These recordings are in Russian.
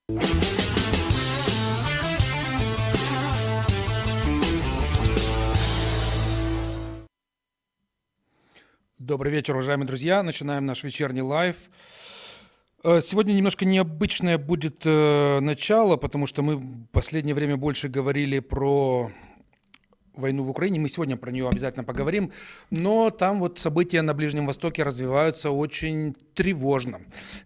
Добрый вечер, уважаемые друзья. Начинаем наш вечерний лайв. Сегодня немножко необычное будет начало, потому что мы в последнее время больше говорили про войну в Украине. Мы сегодня про нее обязательно поговорим, но там вот события на Ближнем Востоке развиваются очень тревожно.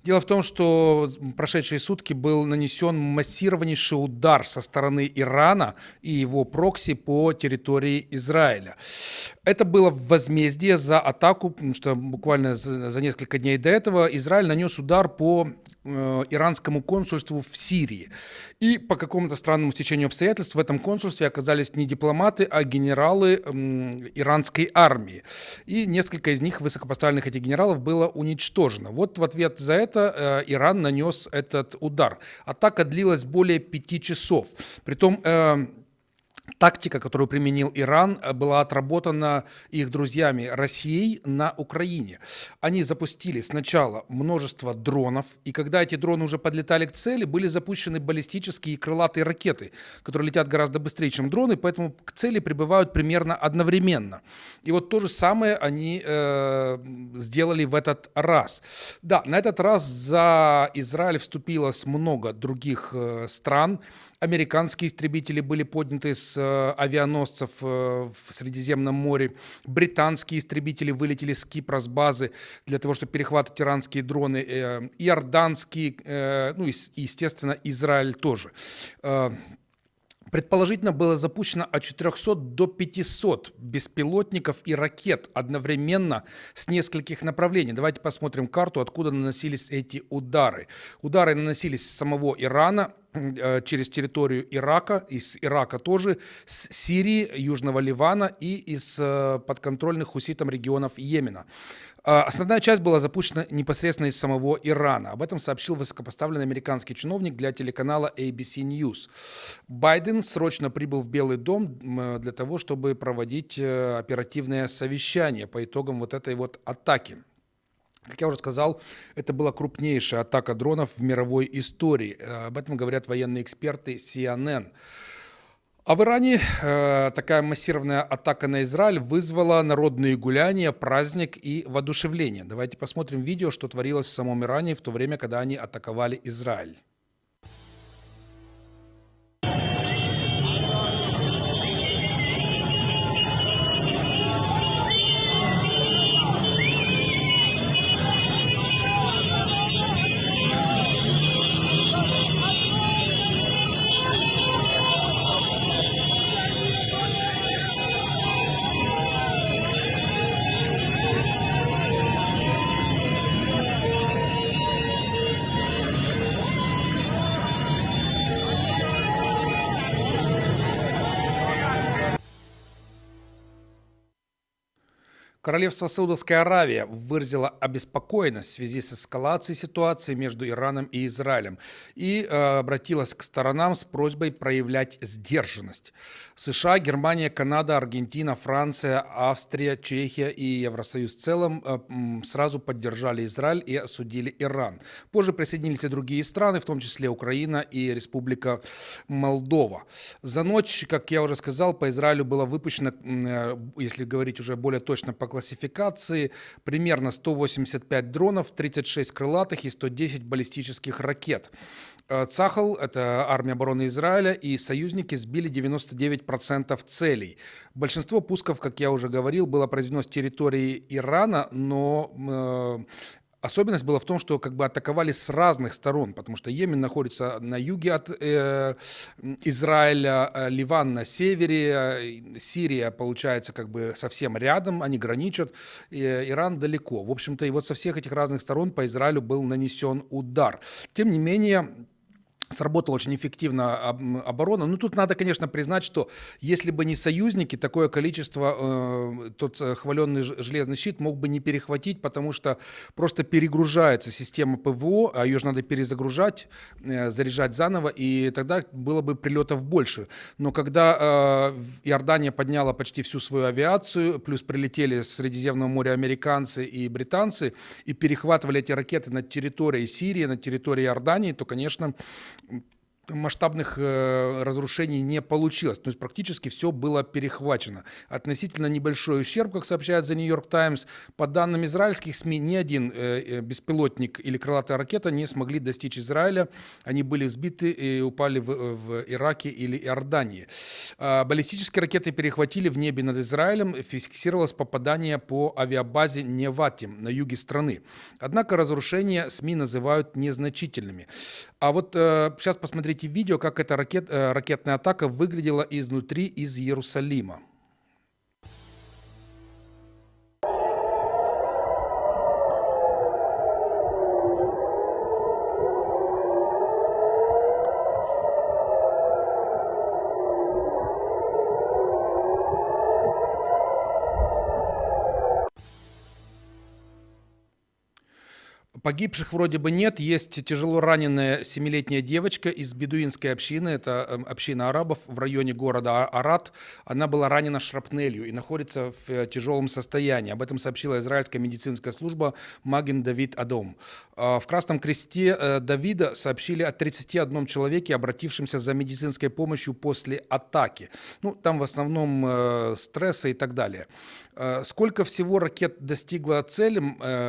Дело в том, что в прошедшие сутки был нанесен массированнейший удар со стороны Ирана и его прокси по территории Израиля. Это было возмездие за атаку, потому что буквально за несколько дней до этого Израиль нанес удар по иранскому консульству в Сирии. И по какому-то странному стечению обстоятельств в этом консульстве оказались не дипломаты, а генералы иранской армии. И несколько из них, высокопоставленных этих генералов, было уничтожено. Вот в ответ за это Иран нанес этот удар. Атака длилась более 5 часов. Притом тактика, которую применил Иран, была отработана их друзьями Россией на Украине. Они запустили сначала множество дронов, и когда эти дроны уже подлетали к цели, были запущены баллистические и крылатые ракеты, которые летят гораздо быстрее, чем дроны, поэтому к цели прибывают примерно одновременно. И вот то же самое они сделали в этот раз. Да, на этот раз за Израиль вступилось много других стран. Американские истребители были подняты с авианосцев в Средиземном море. Британские истребители вылетели с Кипра, с базы, для того, чтобы перехватывать иранские дроны. Иорданские, ну и, естественно, Израиль тоже. Предположительно, было запущено от 400 до 500 беспилотников и ракет одновременно с нескольких направлений. Давайте посмотрим карту, откуда наносились эти удары. Удары наносились с самого Ирана, через территорию Ирака, из Ирака тоже, с Сирии, Южного Ливана и из подконтрольных хуситам регионов Йемена. Основная часть была запущена непосредственно из самого Ирана. Об этом сообщил высокопоставленный американский чиновник для телеканала ABC News. Байден срочно прибыл в Белый дом для того, чтобы проводить оперативное совещание по итогам вот этой вот атаки. Как я уже сказал, это была крупнейшая атака дронов в мировой истории. Об этом говорят военные эксперты CNN. А в Иране такая массированная атака на Израиль вызвала народные гуляния, праздник и воодушевление. Давайте посмотрим видео, что творилось в самом Иране в то время, когда они атаковали Израиль. Королевство Саудовская Аравия выразило обеспокоенность в связи с эскалацией ситуации между Ираном и Израилем и обратилось к сторонам с просьбой проявлять сдержанность. США, Германия, Канада, Аргентина, Франция, Австрия, Чехия и Евросоюз в целом сразу поддержали Израиль и осудили Иран. Позже присоединились и другие страны, в том числе Украина и Республика Молдова. За ночь, как я уже сказал, по Израилю было выпущено, если говорить уже более точно по классификации, примерно 185 дронов, 36 крылатых и 110 баллистических ракет. Цахал, это армия обороны Израиля, и союзники сбили 99% целей. Большинство пусков, как я уже говорил, было произведено с территории Ирана, но особенность была в том, что как бы атаковали с разных сторон, потому что Йемен находится на юге от Израиля, Ливан на севере, Сирия, получается, как бы совсем рядом, они граничат, Иран далеко. В общем-то, и вот со всех этих разных сторон по Израилю был нанесен удар. Тем не менее, сработала очень эффективно оборона. Ну, тут надо, конечно, признать, что если бы не союзники, такое количество, тот хваленный железный щит мог бы не перехватить, потому что просто перегружается система ПВО, а ее же надо перезагружать, заряжать заново, и тогда было бы прилетов больше. Но когда Иордания подняла почти всю свою авиацию, плюс прилетели с Средиземного моря американцы и британцы, и перехватывали эти ракеты над территорией Сирии, над территорией Иордании, то, конечно, масштабных разрушений не получилось. То есть практически все было перехвачено. Относительно небольшой ущерб, как сообщает The New York Times. По данным израильских СМИ, ни один беспилотник или крылатая ракета не смогли достичь Израиля. Они были сбиты и упали в Ираке или Иордании. Баллистические ракеты перехватили в небе над Израилем. Фиксировалось попадание по авиабазе Неватим на юге страны. Однако разрушения СМИ называют незначительными. А вот сейчас посмотрите видео, как эта ракетная атака выглядела изнутри из Иерусалима. Погибших вроде бы нет. Есть тяжело раненая 7-летняя девочка из бедуинской общины. Это община арабов в районе города Арат. Она была ранена шрапнелью и находится в тяжелом состоянии. Об этом сообщила израильская медицинская служба Маген Давид Адом. В Красном Кресте Давида сообщили о 31 человеке, обратившемся за медицинской помощью после атаки. Ну, там в основном стрессы и так далее. Сколько всего ракет достигло цели?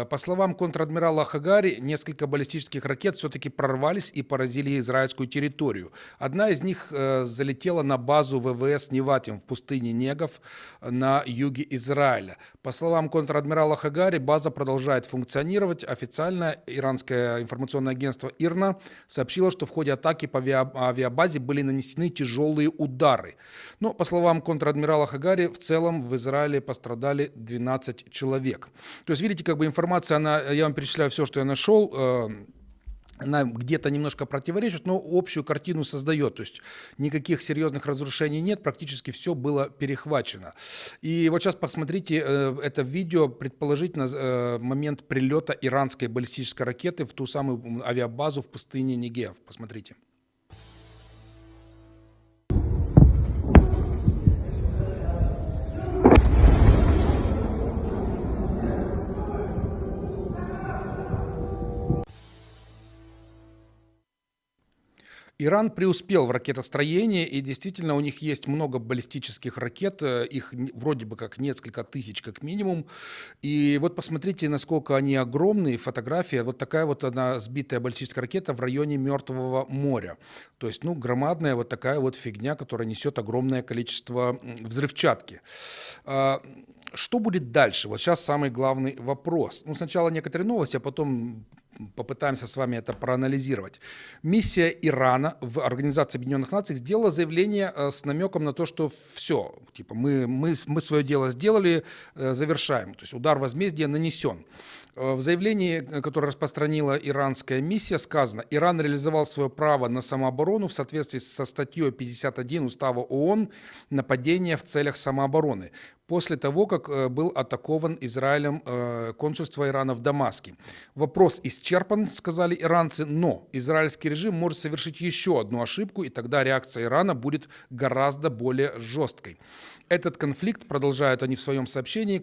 По словам контр-адмирала Хагари, несколько баллистических ракет все-таки прорвались и поразили израильскую территорию. Одна из них залетела на базу ВВС Неватим в пустыне Негов на юге Израиля. По словам контр-адмирала Хагари, база продолжает функционировать. Официально иранское информационное агентство ИРНА сообщило, что в ходе атаки по авиабазе были нанесены тяжелые удары. Но, по словам контр-адмирала Хагари, в целом в Израиле пострадали 12 человек. То есть, видите, как бы информация, я вам перечисляю все, что я нашел, она где-то немножко противоречит, но общую картину создает. То есть никаких серьезных разрушений нет, практически все было перехвачено. И вот сейчас посмотрите это видео, предположительно, момент прилета иранской баллистической ракеты в ту самую авиабазу в пустыне Негев. Посмотрите. Иран преуспел в ракетостроении, и действительно у них есть много баллистических ракет, их вроде бы как несколько тысяч как минимум. И вот посмотрите, насколько они огромные. Фотография, вот такая вот она сбитая баллистическая ракета в районе Мертвого моря. То есть, громадная вот такая вот фигня, которая несет огромное количество взрывчатки. Что будет дальше? Вот сейчас самый главный вопрос. Сначала некоторые новости, а потом попытаемся с вами это проанализировать. Миссия Ирана в Организации Объединенных Наций сделала заявление с намеком на то, что все, типа мы свое дело сделали, завершаем. То есть удар возмездия нанесен. В заявлении, которое распространила иранская миссия, сказано: Иран реализовал свое право на самооборону в соответствии со статьей 51 Устава ООН «Нападение в целях самообороны», после того, как был атакован Израилем консульство Ирана в Дамаске. Вопрос исчерпан, сказали иранцы, но израильский режим может совершить еще одну ошибку, и тогда реакция Ирана будет гораздо более жесткой. Этот конфликт, продолжают они в своем сообщении,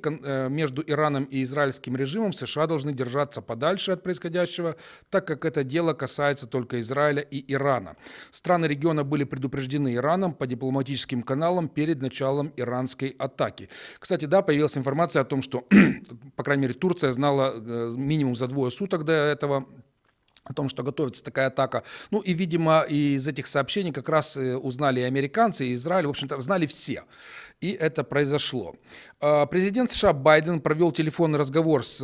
между Ираном и израильским режимом США должны держаться подальше от происходящего, так как это дело касается только Израиля и Ирана. Страны региона были предупреждены Ираном по дипломатическим каналам перед началом иранской атаки. Кстати, да, появилась информация о том, что, по крайней мере, Турция знала минимум за 2 суток до этого о том, что готовится такая атака. И, видимо, из этих сообщений как раз узнали и американцы, и Израиль, в общем-то, знали все. И это произошло. Президент США Байден провел телефонный разговор с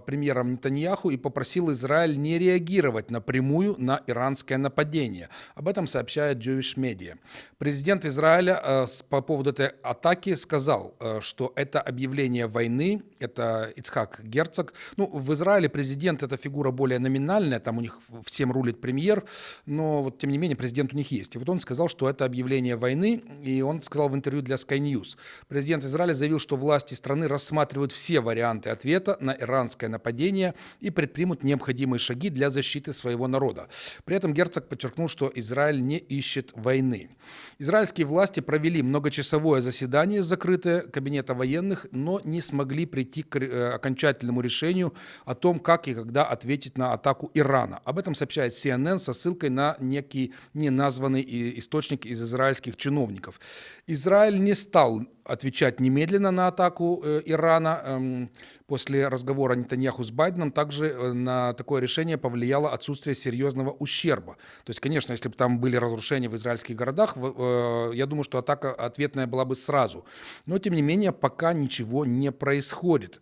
премьером Нетаньяху и попросил Израиль не реагировать напрямую на иранское нападение. Об этом сообщает Jewish Media. Президент Израиля по поводу этой атаки сказал, что это объявление войны, это Ицхак Герцог. В Израиле президент — это фигура более номинальная, там у них всем рулит премьер, но вот тем не менее президент у них есть. И вот он сказал, что это объявление войны, и он сказал в интервью для Sky News. Президент Израиля заявил, что власти страны рассматривают все варианты ответа на иранское нападение и предпримут необходимые шаги для защиты своего народа. При этом Герцог подчеркнул, что Израиль не ищет войны. Израильские власти провели многочасовое заседание, закрытое кабинета военных, но не смогли прийти к окончательному решению о том, как и когда ответить на атаку Ирана. Ирана. Об этом сообщает CNN со ссылкой на некий неназванный источник из израильских чиновников. Израиль не стал отвечать немедленно на атаку Ирана. После разговора Нетаньяху с Байденом также на такое решение повлияло отсутствие серьезного ущерба. То есть, конечно, если бы там были разрушения в израильских городах, я думаю, что атака ответная была бы сразу. Но, тем не менее, пока ничего не происходит.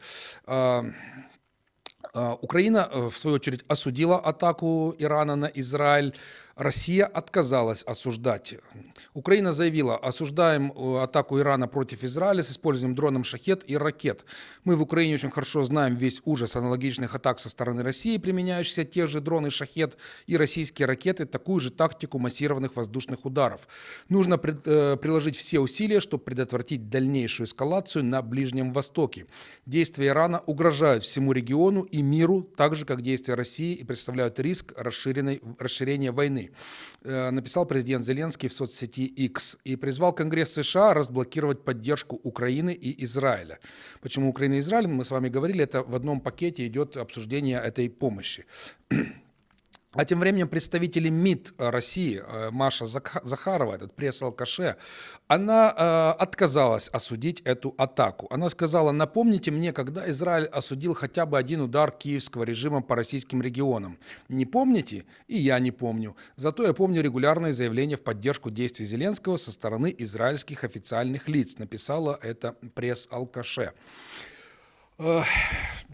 Украина, в свою очередь, осудила атаку Ирана на Израиль. Россия отказалась осуждать. Украина заявила: осуждаем атаку Ирана против Израиля с использованием дронов «Шахед» и ракет. Мы в Украине очень хорошо знаем весь ужас аналогичных атак со стороны России, применяющихся те же дроны «Шахед» и российские ракеты, такую же тактику массированных воздушных ударов. Нужно приложить все усилия, чтобы предотвратить дальнейшую эскалацию на Ближнем Востоке. Действия Ирана угрожают всему региону и миру, так же, как действия России, и представляют риск расширения войны, написал президент Зеленский в соцсети X и призвал Конгресс США разблокировать поддержку Украины и Израиля. Почему Украина и Израиль? Мы с вами говорили, это в одном пакете идет обсуждение этой помощи. А тем временем представители МИД России, Маша Захарова, этот пресс-алкаше, она отказалась осудить эту атаку. Она сказала: напомните мне, когда Израиль осудил хотя бы один удар киевского режима по российским регионам. Не помните? И я не помню. Зато я помню регулярные заявления в поддержку действий Зеленского со стороны израильских официальных лиц, написала это пресс-алкаше.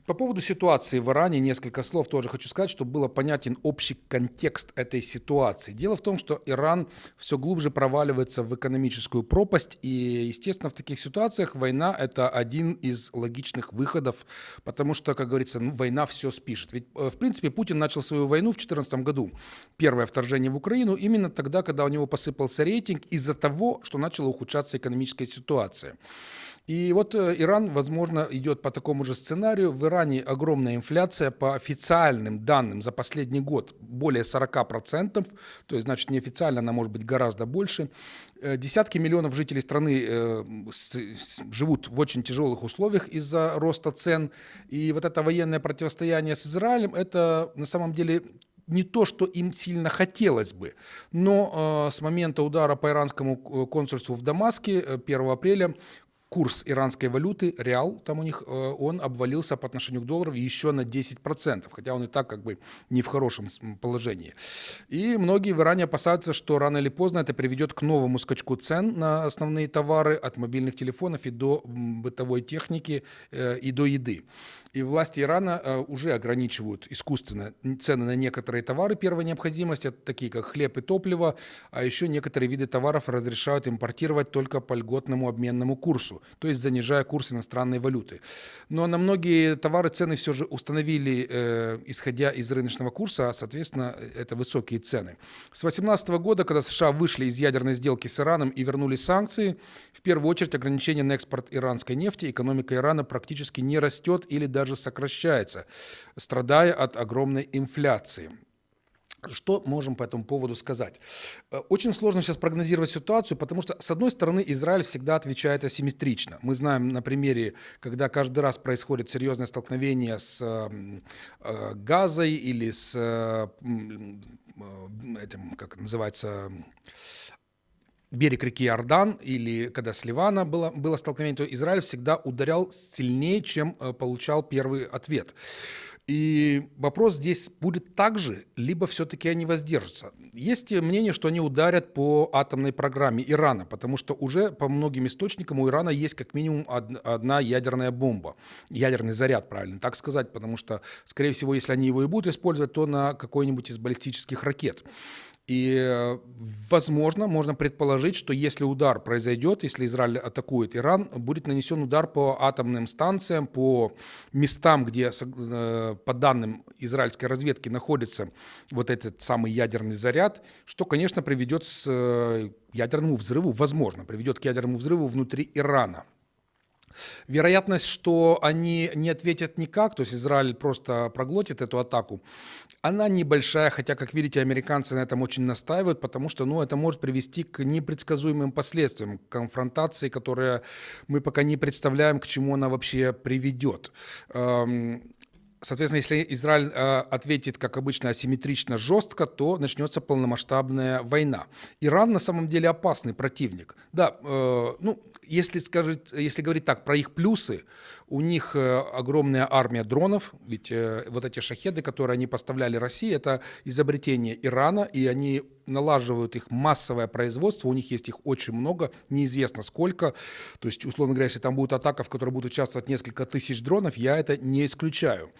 По поводу ситуации в Иране несколько слов тоже хочу сказать, чтобы был понятен общий контекст этой ситуации. Дело в том, что Иран все глубже проваливается в экономическую пропасть, и, естественно, в таких ситуациях война – это один из логичных выходов, потому что, как говорится, война все спишет. Ведь, в принципе, Путин начал свою войну в 2014 году, первое вторжение в Украину, именно тогда, когда у него посыпался рейтинг из-за того, что начала ухудшаться экономическая ситуация. И вот Иран, возможно, идет по такому же сценарию. В Иране огромная инфляция, по официальным данным за последний год более 40%, то есть, значит, неофициально она может быть гораздо больше. Десятки миллионов жителей страны живут в очень тяжелых условиях из-за роста цен. И вот это военное противостояние с Израилем, это на самом деле не то, что им сильно хотелось бы, но с момента удара по иранскому консульству в Дамаске 1 апреля курс иранской валюты, реал, там у них, он обвалился по отношению к доллару еще на 10%, хотя он и так как бы не в хорошем положении. И многие в Иране опасаются, что рано или поздно это приведет к новому скачку цен на основные товары, от мобильных телефонов и до бытовой техники и до еды. И власти Ирана уже ограничивают искусственно цены на некоторые товары первой необходимости, такие как хлеб и топливо, а еще некоторые виды товаров разрешают импортировать только по льготному обменному курсу, то есть занижая курс иностранной валюты. Но на многие товары цены все же установили, исходя из рыночного курса, а, соответственно, это высокие цены. С 2018 года, когда США вышли из ядерной сделки с Ираном и вернули санкции, в первую очередь ограничения на экспорт иранской нефти, экономика Ирана практически не растет или даже сокращается, страдая от огромной инфляции. Что можем по этому поводу сказать? Очень сложно сейчас прогнозировать ситуацию, потому что, с одной стороны, Израиль всегда отвечает асимметрично. Мы знаем на примере, когда каждый раз происходит серьезное столкновение с Газой или с этим, как это называется, берег реки Иордан, или когда с Ливана было столкновение, то Израиль всегда ударял сильнее, чем получал первый ответ. И вопрос здесь будет так же, либо все-таки они воздержатся. Есть мнение, что они ударят по атомной программе Ирана, потому что уже по многим источникам у Ирана есть как минимум одна ядерная бомба, ядерный заряд, правильно так сказать, потому что, скорее всего, если они его и будут использовать, то на какой-нибудь из баллистических ракет. И, возможно, можно предположить, что если удар произойдет, если Израиль атакует Иран, будет нанесен удар по атомным станциям, по местам, где, по данным израильской разведки, находится вот этот самый ядерный заряд, что, конечно, приведет к ядерному взрыву, возможно, приведет к ядерному взрыву внутри Ирана. Вероятность, что они не ответят никак, то есть Израиль просто проглотит эту атаку, она небольшая, хотя, как видите, американцы на этом очень настаивают, потому что это может привести к непредсказуемым последствиям, к конфронтации, которая мы пока не представляем, к чему она вообще приведет. Соответственно, если Израиль ответит, как обычно, асимметрично, жестко, то начнется полномасштабная война. Иран на самом деле опасный противник. Да, ну, если говорить так про их плюсы, у них огромная армия дронов, ведь вот эти шахеды, которые они поставляли России, это изобретение Ирана, и они налаживают их массовое производство, у них есть их очень много, неизвестно сколько. То есть, условно говоря, если там будет атака, в которой будут участвовать несколько тысяч дронов, я это не исключаю.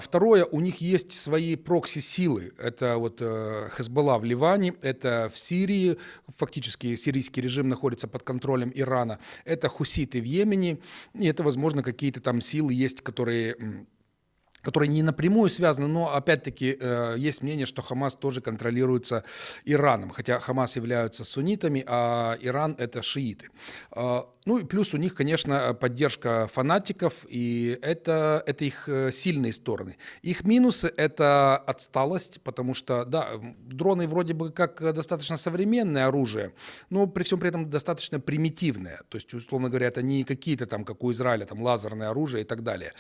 Второе, у них есть свои прокси-силы. Это вот Хезболла в Ливане, это в Сирии, фактически сирийский режим находится под контролем Ирана, это хуситы в Йемене, и это, возможно, какие-то там силы есть, которые не напрямую связаны, но опять-таки есть мнение, что Хамас тоже контролируется Ираном, хотя Хамас являются суннитами, а Иран это шииты. Ну и плюс у них, конечно, поддержка фанатиков, и это их сильные стороны. Их минусы – это отсталость, потому что, да, дроны вроде бы как достаточно современное оружие, но при всем при этом достаточно примитивное. То есть, условно говоря, это не какие-то там, как у Израиля, там лазерное оружие и так далее.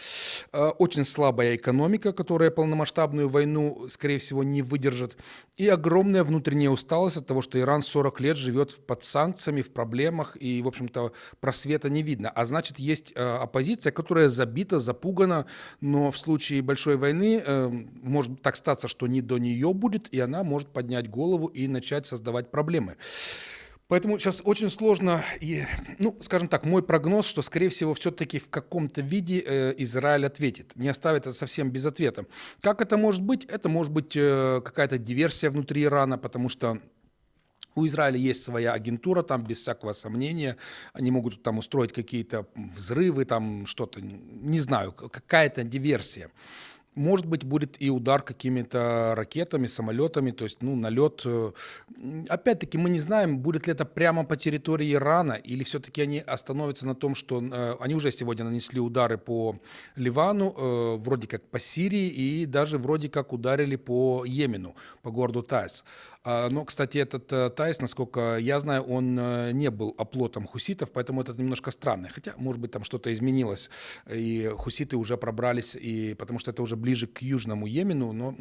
Очень слабая экономика, которая полномасштабную войну, скорее всего, не выдержит, и огромная внутренняя усталость от того, что Иран 40 лет живет под санкциями, в проблемах, и, в общем-то, просвета не видно. А значит, есть оппозиция, которая забита, запугана, но в случае большой войны может так статься, что не до нее будет, и она может поднять голову и начать создавать проблемы. Поэтому сейчас очень сложно, и, ну, скажем так, мой прогноз, что, скорее всего, все-таки в каком-то виде Израиль ответит, не оставит это совсем без ответа. Как это может быть? Это может быть какая-то диверсия внутри Ирана, потому что у Израиля есть своя агентура, там без всякого сомнения, они могут там устроить какие-то взрывы, там что-то, не знаю, какая-то диверсия. Может быть, будет и удар какими-то ракетами, самолетами, то есть, ну, налет. Опять-таки, мы не знаем, будет ли это прямо по территории Ирана, или все-таки они остановятся на том, что они уже сегодня нанесли удары по Ливану, вроде как по Сирии, и даже вроде как ударили по Йемену, по городу Тайс. Но, кстати, этот Тайс, насколько я знаю, он не был оплотом хуситов, поэтому это немножко странно. Хотя, может быть, там что-то изменилось, и хуситы уже пробрались, и потому что это уже ближе к Южному Йемену, но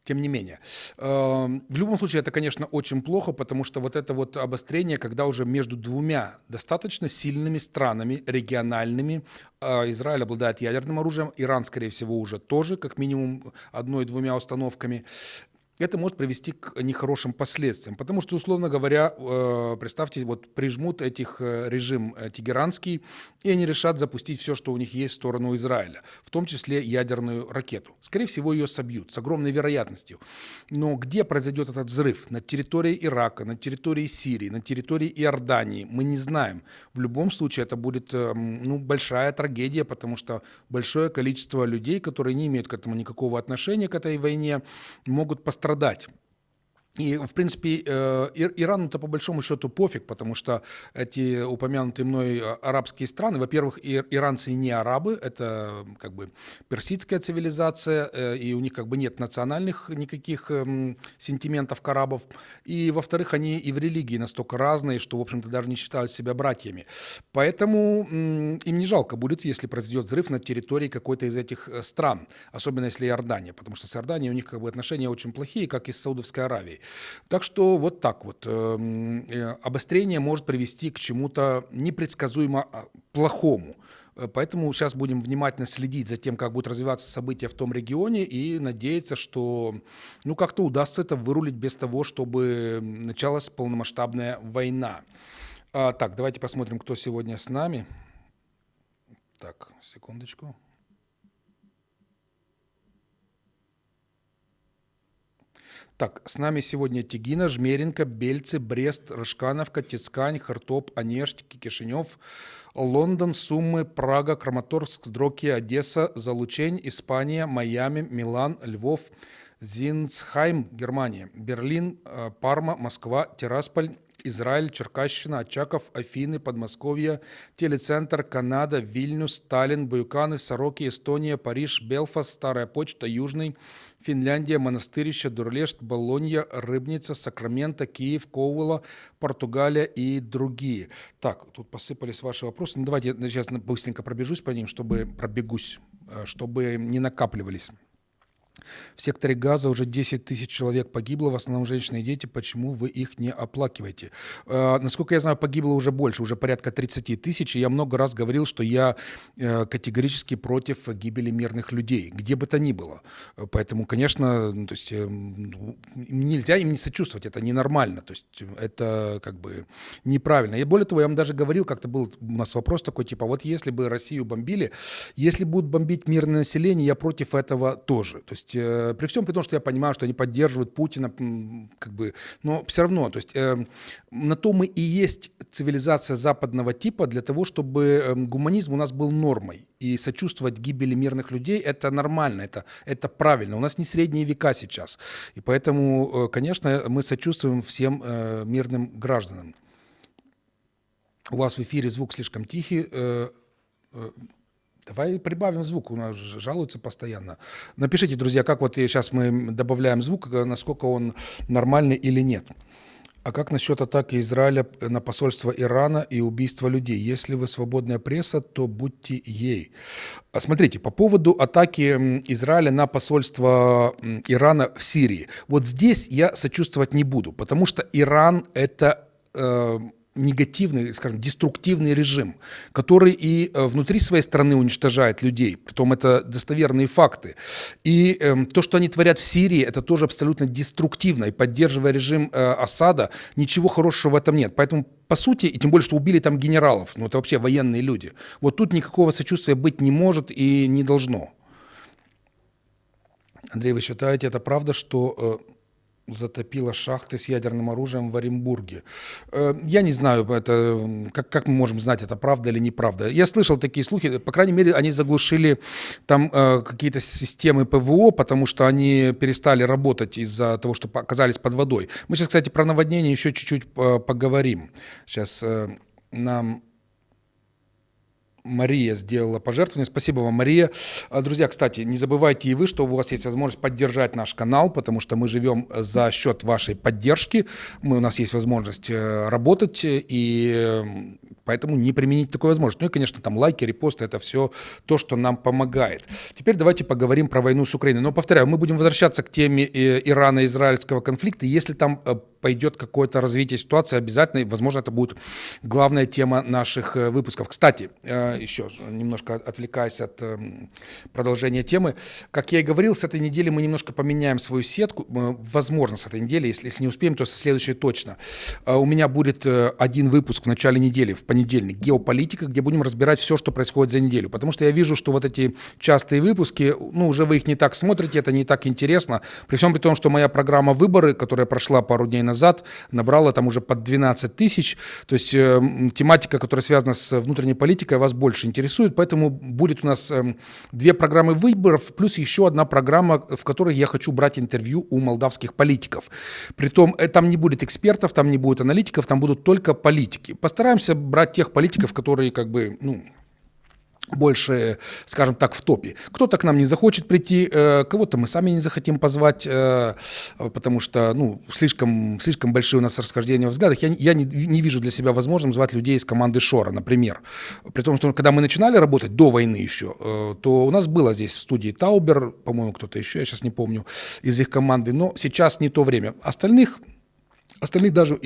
тем не менее. В любом случае, это, конечно, очень плохо, потому что вот это вот обострение, когда уже между двумя достаточно сильными странами, региональными, Израиль обладает ядерным оружием, Иран, скорее всего, уже тоже, как минимум одной-двумя установками, это может привести к нехорошим последствиям. Потому что, условно говоря, представьте, вот прижмут этих режим тегеранский, и они решат запустить все, что у них есть в сторону Израиля, в том числе ядерную ракету. Скорее всего, ее собьют с огромной вероятностью. Но где произойдет этот взрыв? На территории Ирака, на территории Сирии, на территории Иордании? Мы не знаем. В любом случае, это будет большая трагедия, потому что большое количество людей, которые не имеют к этому никакого отношения, к этой войне, могут пострадать. И, в принципе, Ирану-то по большому счету пофиг, потому что эти упомянутые мной арабские страны, во-первых, иранцы не арабы, это как бы персидская цивилизация, и у них как бы нет национальных никаких сентиментов к арабам, и, во-вторых, они и в религии настолько разные, что, в общем-то, даже не считают себя братьями. Поэтому им не жалко будет, если произойдет взрыв на территории какой-то из этих стран, особенно если Иордания, потому что с Иорданией у них как бы отношения очень плохие, как и с Саудовской Аравией. Так что вот так вот. Обострение может привести к чему-то непредсказуемо плохому. Поэтому сейчас будем внимательно следить за тем, как будут развиваться события в том регионе, и надеяться, что как-то удастся это вырулить без того, чтобы началась полномасштабная война. Так, давайте посмотрим, кто сегодня с нами. Так, секундочку. Так, с нами сегодня Тегина, Жмеринка, Бельцы, Брест, Рыжкановка, Тецкань, Хартоп, Онежск, Кишинев, Лондон, Суммы, Прага, Краматорск, Дроки, Одесса, Залучень, Испания, Майами, Милан, Львов, Зинцхайм, Германия, Берлин, Парма, Москва, Тирасполь, Израиль, Черкащина, Очаков, Афины, Подмосковье, Телецентр, Канада, Вильнюс, Таллин, Баюканы, Сороки, Эстония, Париж, Белфаст, Старая Почта, Южный, Финляндия, Монастырище, Дурлешт, Болонья, Рыбница, Сакраменто, Киев, Коула, Португалия и другие. Так, тут посыпались ваши вопросы. Давайте я сейчас быстренько пробегусь по ним, чтобы чтобы не накапливались. В секторе Газа уже 10 тысяч человек погибло, в основном женщины и дети. Почему вы их не оплакиваете? Насколько я знаю, погибло уже больше, уже порядка 30 тысяч. И я много раз говорил, что я категорически против гибели мирных людей, где бы то ни было. Поэтому, конечно, то есть, нельзя им не сочувствовать, это ненормально. То есть это как бы неправильно. И более того, я вам даже говорил, как-то был у нас вопрос такой, типа, вот если бы Россию бомбили, если будут бомбить мирное население, я против этого тоже. То есть при всем при том, что я понимаю, что они поддерживают Путина, как бы, но все равно, то есть на то мы и есть цивилизация западного типа для того, чтобы гуманизм у нас был нормой. И сочувствовать гибели мирных людей – это нормально, это правильно. У нас не средние века сейчас. И поэтому, конечно, мы сочувствуем всем мирным гражданам. У вас в эфире звук слишком тихий. Давай прибавим звук, у нас жалуются постоянно. Напишите, друзья, как вот сейчас мы добавляем звук, насколько он нормальный или нет. А как насчет атаки Израиля на посольство Ирана и убийства людей? Если вы свободная пресса, то будьте ей. Смотрите, по поводу атаки Израиля на посольство Ирана в Сирии. Вот здесь я сочувствовать не буду, потому что Иран – это негативный, скажем, деструктивный режим, который и внутри своей страны уничтожает людей, притом это достоверные факты. И то, что они творят в Сирии, это тоже абсолютно деструктивно, и поддерживая режим Асада, ничего хорошего в этом нет. Поэтому, по сути, и тем более, что убили там генералов, ну это вообще военные люди, вот тут никакого сочувствия быть не может и не должно. Андрей, вы считаете, это правда, что затопило шахты с ядерным оружием в Оренбурге? Я не знаю, это, как мы можем знать, это правда или неправда. Я слышал такие слухи, по крайней мере, они заглушили там какие-то системы ПВО, потому что они перестали работать из-за того, что оказались под водой. Мы сейчас, кстати, про наводнение еще чуть-чуть поговорим. Сейчас нам Мария сделала пожертвование. Спасибо вам, Мария. Друзья, кстати, не забывайте и вы, что у вас есть возможность поддержать наш канал, потому что мы живем за счет вашей поддержки. У нас есть возможность работать, и поэтому не применить такую возможность. Ну и, конечно, там лайки, репосты – это все то, что нам помогает. Теперь давайте поговорим про войну с Украиной. Но, повторяю, мы будем возвращаться к теме Ирано-израильского конфликта. Если там пойдет какое-то развитие ситуации, обязательно, возможно, это будет главная тема наших выпусков. Кстати, еще немножко отвлекаясь от продолжения темы, как я и говорил, с этой недели мы немножко поменяем свою сетку, возможно, с этой недели, если не успеем, то со следующей точно. У меня будет один выпуск в начале недели, в понедельник, геополитика, где будем разбирать все, что происходит за неделю, потому что я вижу, что вот эти частые выпуски, ну, уже вы их не так смотрите, это не так интересно, при всем при том, что моя программа «Выборы», которая прошла пару дней назад, набрала там уже под 12 тысяч, то есть тематика, которая связана с внутренней политикой, вас больше интересует, поэтому будет у нас две программы выборов, плюс еще одна программа, в которой я хочу брать интервью у молдавских политиков. Притом там не будет экспертов, там не будет аналитиков, там будут только политики. Постараемся брать тех политиков, которые как бы, ну, больше, скажем так, в топе. Кто-то к нам не захочет прийти, кого-то мы сами не захотим позвать, потому что, ну, слишком большие у нас расхождения в взглядах. Я не вижу для себя возможным звать людей из команды Шора, например. При том, что когда мы начинали работать, до войны еще, то у нас было здесь в студии Таубер, по-моему, кто-то еще, я сейчас не помню, из их команды, но сейчас не то время. Остальных даже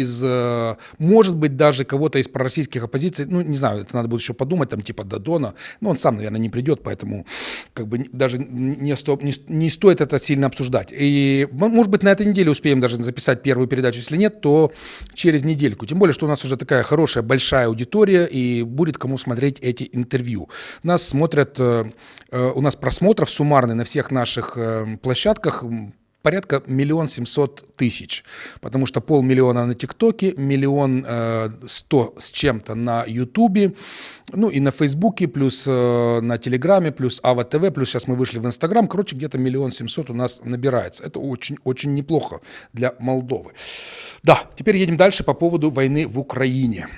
может быть, даже кого-то из пророссийских оппозиций, ну, не знаю, это надо будет еще подумать, там, типа Додона, но он сам, наверное, не придет, поэтому, как бы, даже не стоит это сильно обсуждать. И, может быть, на этой неделе успеем даже записать первую передачу, если нет, то через недельку. Тем более, что у нас уже такая хорошая, большая аудитория, и будет кому смотреть эти интервью. Нас смотрят, у нас просмотров суммарный на всех наших площадках порядка 1 700 000, потому что 500 000 на ТикТоке, 1 100 000 с чем-то на Ютубе, ну и на Фейсбуке, плюс на Телеграме, плюс Ава ТВ, плюс сейчас мы вышли в Инстаграм, короче, где-то 1 700 000 у нас набирается. Это очень неплохо для Молдовы. Да, теперь едем дальше по поводу войны в Украине.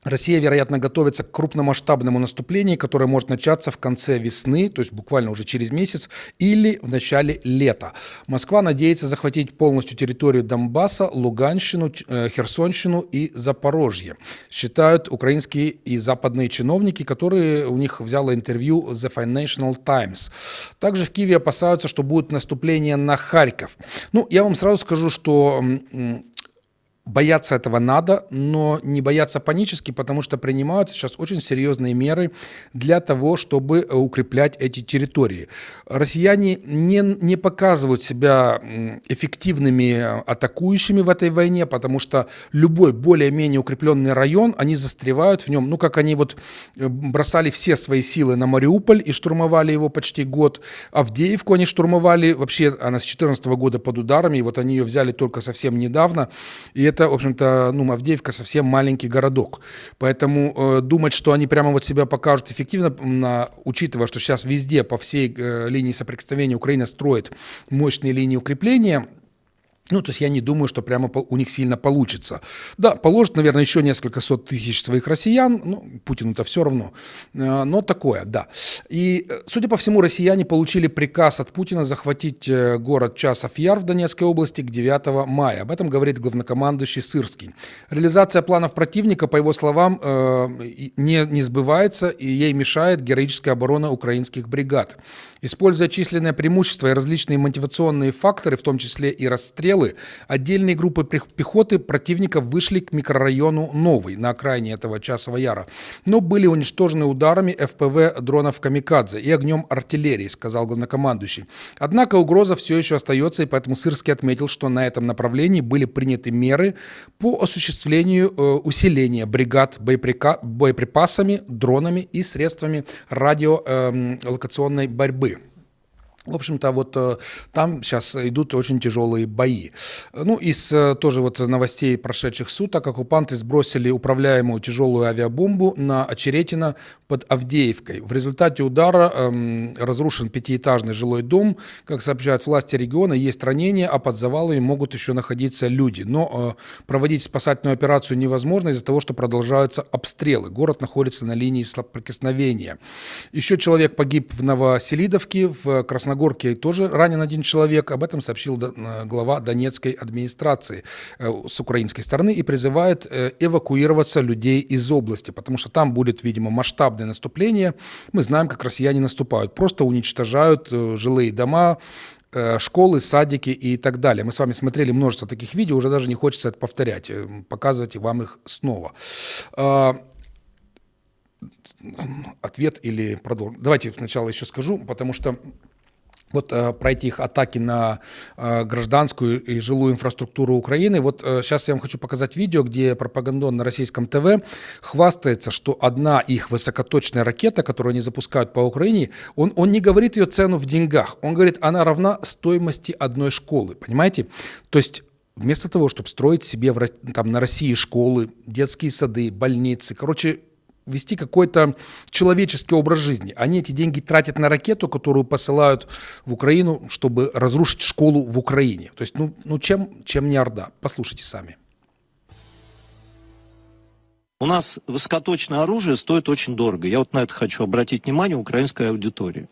Россия, вероятно, готовится к крупномасштабному наступлению, которое может начаться в конце весны, то есть буквально уже через месяц, или в начале лета. Москва надеется захватить полностью территорию Донбасса, Луганщину, Херсонщину и Запорожье, считают украинские и западные чиновники, которые у них взяло интервью The Financial Times. Также в Киеве опасаются, что будет наступление на Харьков. Ну, я вам сразу скажу, что бояться этого надо, но не бояться панически, потому что принимаются сейчас очень серьезные меры для того, чтобы укреплять эти территории. Россияне не показывают себя эффективными атакующими в этой войне, потому что любой более-менее укрепленный район, они застревают в нем. Ну, как они вот бросали все свои силы на Мариуполь и штурмовали его почти год. Авдеевку они штурмовали, вообще она с 2014 года под ударами, и вот они ее взяли только совсем недавно. И это, в общем-то, Авдеевка совсем маленький городок. Поэтому думать, что они прямо вот себя покажут эффективно, учитывая, что сейчас везде по всей линии соприкосновения Украина строит мощные линии укрепления, то есть я не думаю, что прямо у них сильно получится. Да, положат, наверное, еще несколько сот тысяч своих россиян, Путину-то все равно, но такое, да. И, судя по всему, россияне получили приказ от Путина захватить город Часов-Яр в Донецкой области к 9 мая. Об этом говорит главнокомандующий Сырский. Реализация планов противника, по его словам, не сбывается, и ей мешает героическая оборона украинских бригад. Используя численное преимущество и различные мотивационные факторы, в том числе и расстрелы, отдельные группы пехоты противника вышли к микрорайону Новый на окраине этого Часова Яра, но были уничтожены ударами ФПВ дронов «Камикадзе» и огнем артиллерии, сказал главнокомандующий. Однако угроза все еще остается, и поэтому Сырский отметил, что на этом направлении были приняты меры по осуществлению усиления бригад боеприпасами, дронами и средствами радиолокационной борьбы. В общем-то, вот там сейчас идут очень тяжелые бои. Из тоже вот новостей прошедших суток оккупанты сбросили управляемую тяжелую авиабомбу на Очеретино под Авдеевкой. В результате удара разрушен пятиэтажный жилой дом. Как сообщают власти региона, есть ранения, а под завалами могут еще находиться люди. Но проводить спасательную операцию невозможно из-за того, что продолжаются обстрелы. Город находится на линии соприкосновения. Еще человек погиб в Новоселидовке, в Краснодаре. На Горке тоже ранен один человек. Об этом сообщил глава Донецкой администрации с украинской стороны и призывает эвакуироваться людей из области, потому что там будет, видимо, масштабное наступление. Мы знаем, как россияне наступают. Просто уничтожают жилые дома, школы, садики и так далее. Мы с вами смотрели множество таких видео, уже даже не хочется это повторять, показывать вам их снова. Ответ или продолжим? Давайте сначала еще скажу, потому что вот про эти их атаки на гражданскую и жилую инфраструктуру Украины. Вот сейчас я вам хочу показать видео, где пропагандон на российском ТВ хвастается, что одна их высокоточная ракета, которую они запускают по Украине, он не говорит ее цену в деньгах, он говорит, она равна стоимости одной школы, понимаете? То есть вместо того, чтобы строить себе там на России школы, детские сады, больницы, вести какой-то человеческий образ жизни. Они эти деньги тратят на ракету, которую посылают в Украину, чтобы разрушить школу в Украине. То есть, чем не Орда? Послушайте сами. У нас высокоточное оружие стоит очень дорого. Я вот на это хочу обратить внимание украинской аудитории.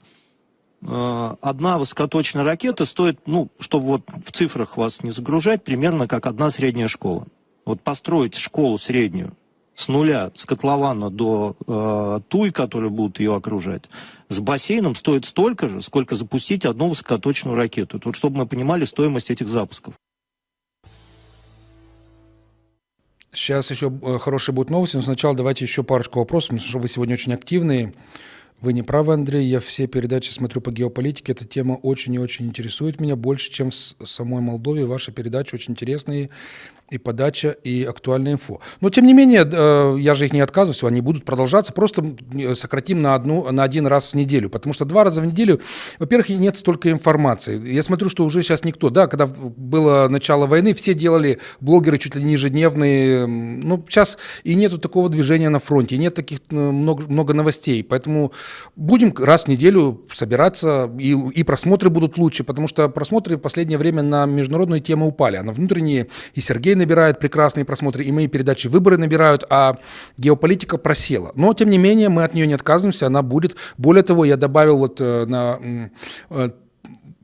Одна высокоточная ракета стоит, чтобы вот в цифрах вас не загружать, примерно как одна средняя школа. Вот построить школу среднюю с нуля, с котлована до туй, которые будут ее окружать, с бассейном стоит столько же, сколько запустить одну высокоточную ракету. Вот чтобы мы понимали стоимость этих запусков. Сейчас еще хорошие будут новости, но сначала давайте еще парочку вопросов, потому что вы сегодня очень активные. Вы не правы, Андрей, я все передачи смотрю по геополитике, эта тема очень и очень интересует меня, больше, чем с самой Молдове. Ваши передачи очень интересные, и подача, и актуальная инфо. Но, тем не менее, я же их не отказываюсь, они будут продолжаться, просто сократим на один раз в неделю, потому что 2 раза в неделю, во-первых, нет столько информации. Я смотрю, что уже сейчас никто, когда было начало войны, все делали, блогеры чуть ли не ежедневные, сейчас и нету такого движения на фронте, и нет таких много новостей, поэтому будем раз в неделю собираться, и просмотры будут лучше, потому что просмотры в последнее время на международные темы упали, а на внутренние и Сергей набирают прекрасные просмотры, и мои передачи «Выборы» набирают, а геополитика просела. Но, тем не менее, мы от нее не отказываемся, она будет. Более того, я добавил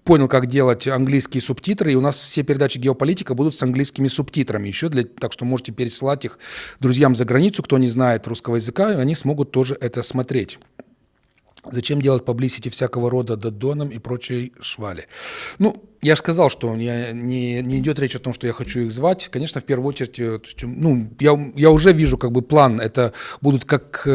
понял, как делать английские субтитры, и у нас все передачи «Геополитика» будут с английскими субтитрами еще, так что можете пересылать их друзьям за границу, кто не знает русского языка, и они смогут тоже это смотреть. Зачем делать паблисити всякого рода додоном и прочей швали? Ну, я же сказал, что не идет речь о том, что я хочу их звать. Конечно, в первую очередь, я уже вижу как бы план. Это будут как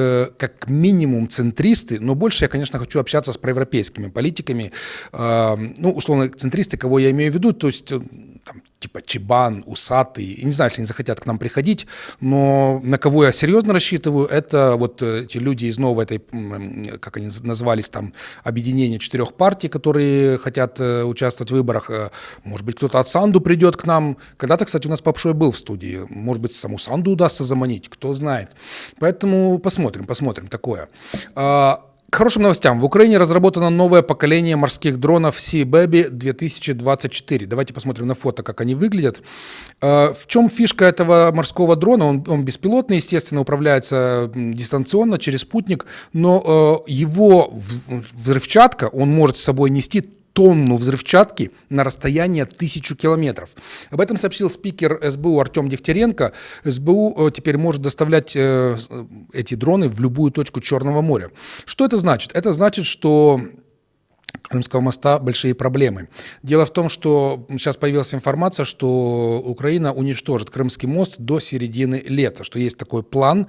минимум центристы, но больше я, конечно, хочу общаться с проевропейскими политиками. Условно, центристы, кого я имею в виду, то есть там, типа Чебан, Усатый. Я не знаю, если они захотят к нам приходить, но на кого я серьезно рассчитываю, это вот эти люди из новой этой, как они назвались там, объединения 4 партий, которые хотят участвовать в выборах. Может быть, кто-то от Санду придет к нам. Когда-то, кстати, у нас Попшой был в студии. Может быть, саму Санду удастся заманить, кто знает. Поэтому посмотрим такое. К хорошим новостям. В Украине разработано новое поколение морских дронов Sea Baby 2024. Давайте посмотрим на фото, как они выглядят. В чем фишка этого морского дрона? Он беспилотный, естественно, управляется дистанционно через спутник, но его взрывчатка, он может с собой нести тонну взрывчатки на расстояние 1000 километров. Об этом сообщил спикер СБУ Артем Дегтяренко. СБУ теперь может доставлять эти дроны в любую точку Черного моря. Что это значит? Это значит, что Крымского моста большие проблемы. Дело в том, что сейчас появилась информация, что Украина уничтожит Крымский мост до середины лета, что есть такой план.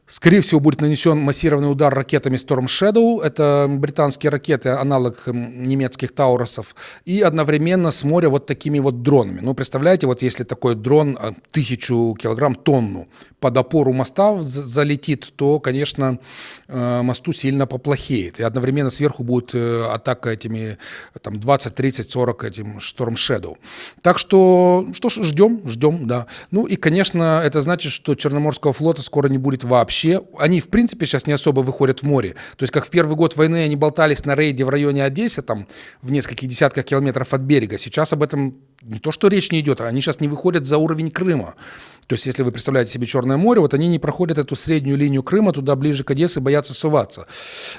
Скорее всего, будет нанесен массированный удар ракетами Storm Shadow. Это британские ракеты, аналог немецких Таурусов. И одновременно с моря вот такими вот дронами. Ну, представляете, вот если такой дрон 1000 килограмм, тонну, под опору моста залетит, то, конечно, мосту сильно поплохеет. И одновременно сверху будет атака этими там, 20, 30, 40 этим Storm Shadow. Так что ж, ждем, да. Ну и, конечно, это значит, что Черноморского флота скоро не будет вообще. Они, в принципе, сейчас не особо выходят в море. То есть, как в первый год войны они болтались на рейде в районе Одессы, там, в нескольких десятках километров от берега. Сейчас об этом не то, что речь не идет, а они сейчас не выходят за уровень Крыма. То есть, если вы представляете себе Черное море, вот они не проходят эту среднюю линию Крыма, туда ближе к Одессе, боятся суваться.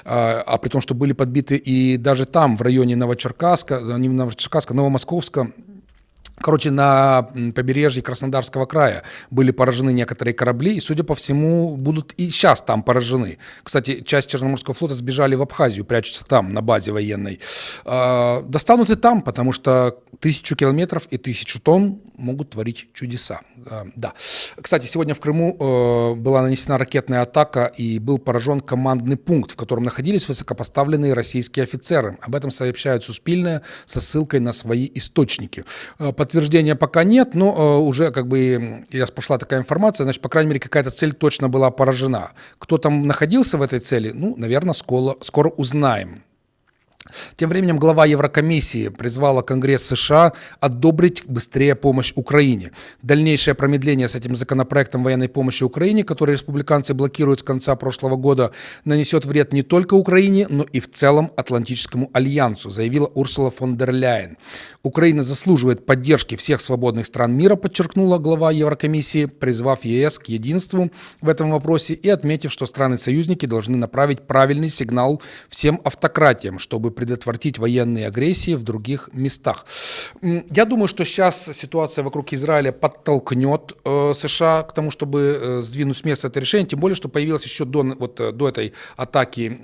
А при том, что были подбиты и даже там, в районе Новочеркасска, не Новочеркасска, Новомосковска, короче, на побережье Краснодарского края были поражены некоторые корабли, и, судя по всему, будут и сейчас там поражены. Кстати, часть Черноморского флота сбежали в Абхазию, прячутся там, на базе военной. Достанут и там, потому что 1000 километров и 1000 тонн могут творить чудеса. Да. Кстати, сегодня в Крыму была нанесена ракетная атака, и был поражен командный пункт, в котором находились высокопоставленные российские офицеры. Об этом сообщает Суспильное со ссылкой на свои источники. Подтверждения пока нет, но уже как бы пошла такая информация, значит, по крайней мере, какая-то цель точно была поражена. Кто там находился в этой цели, наверное, скоро узнаем. Тем временем глава Еврокомиссии призвала Конгресс США одобрить быстрее помощь Украине. Дальнейшее промедление с этим законопроектом военной помощи Украине, который республиканцы блокируют с конца прошлого года, нанесет вред не только Украине, но и в целом Атлантическому альянсу, заявила Урсула фон дер Ляйен. Украина заслуживает поддержки всех свободных стран мира, подчеркнула глава Еврокомиссии, призвав ЕС к единству в этом вопросе и отметив, что страны-союзники должны направить правильный сигнал всем автократиям, чтобы предотвратить военные агрессии в других местах. Я думаю, что сейчас ситуация вокруг Израиля подтолкнет США к тому, чтобы сдвинуть с места это решение, тем более, что появилась еще до этой атаки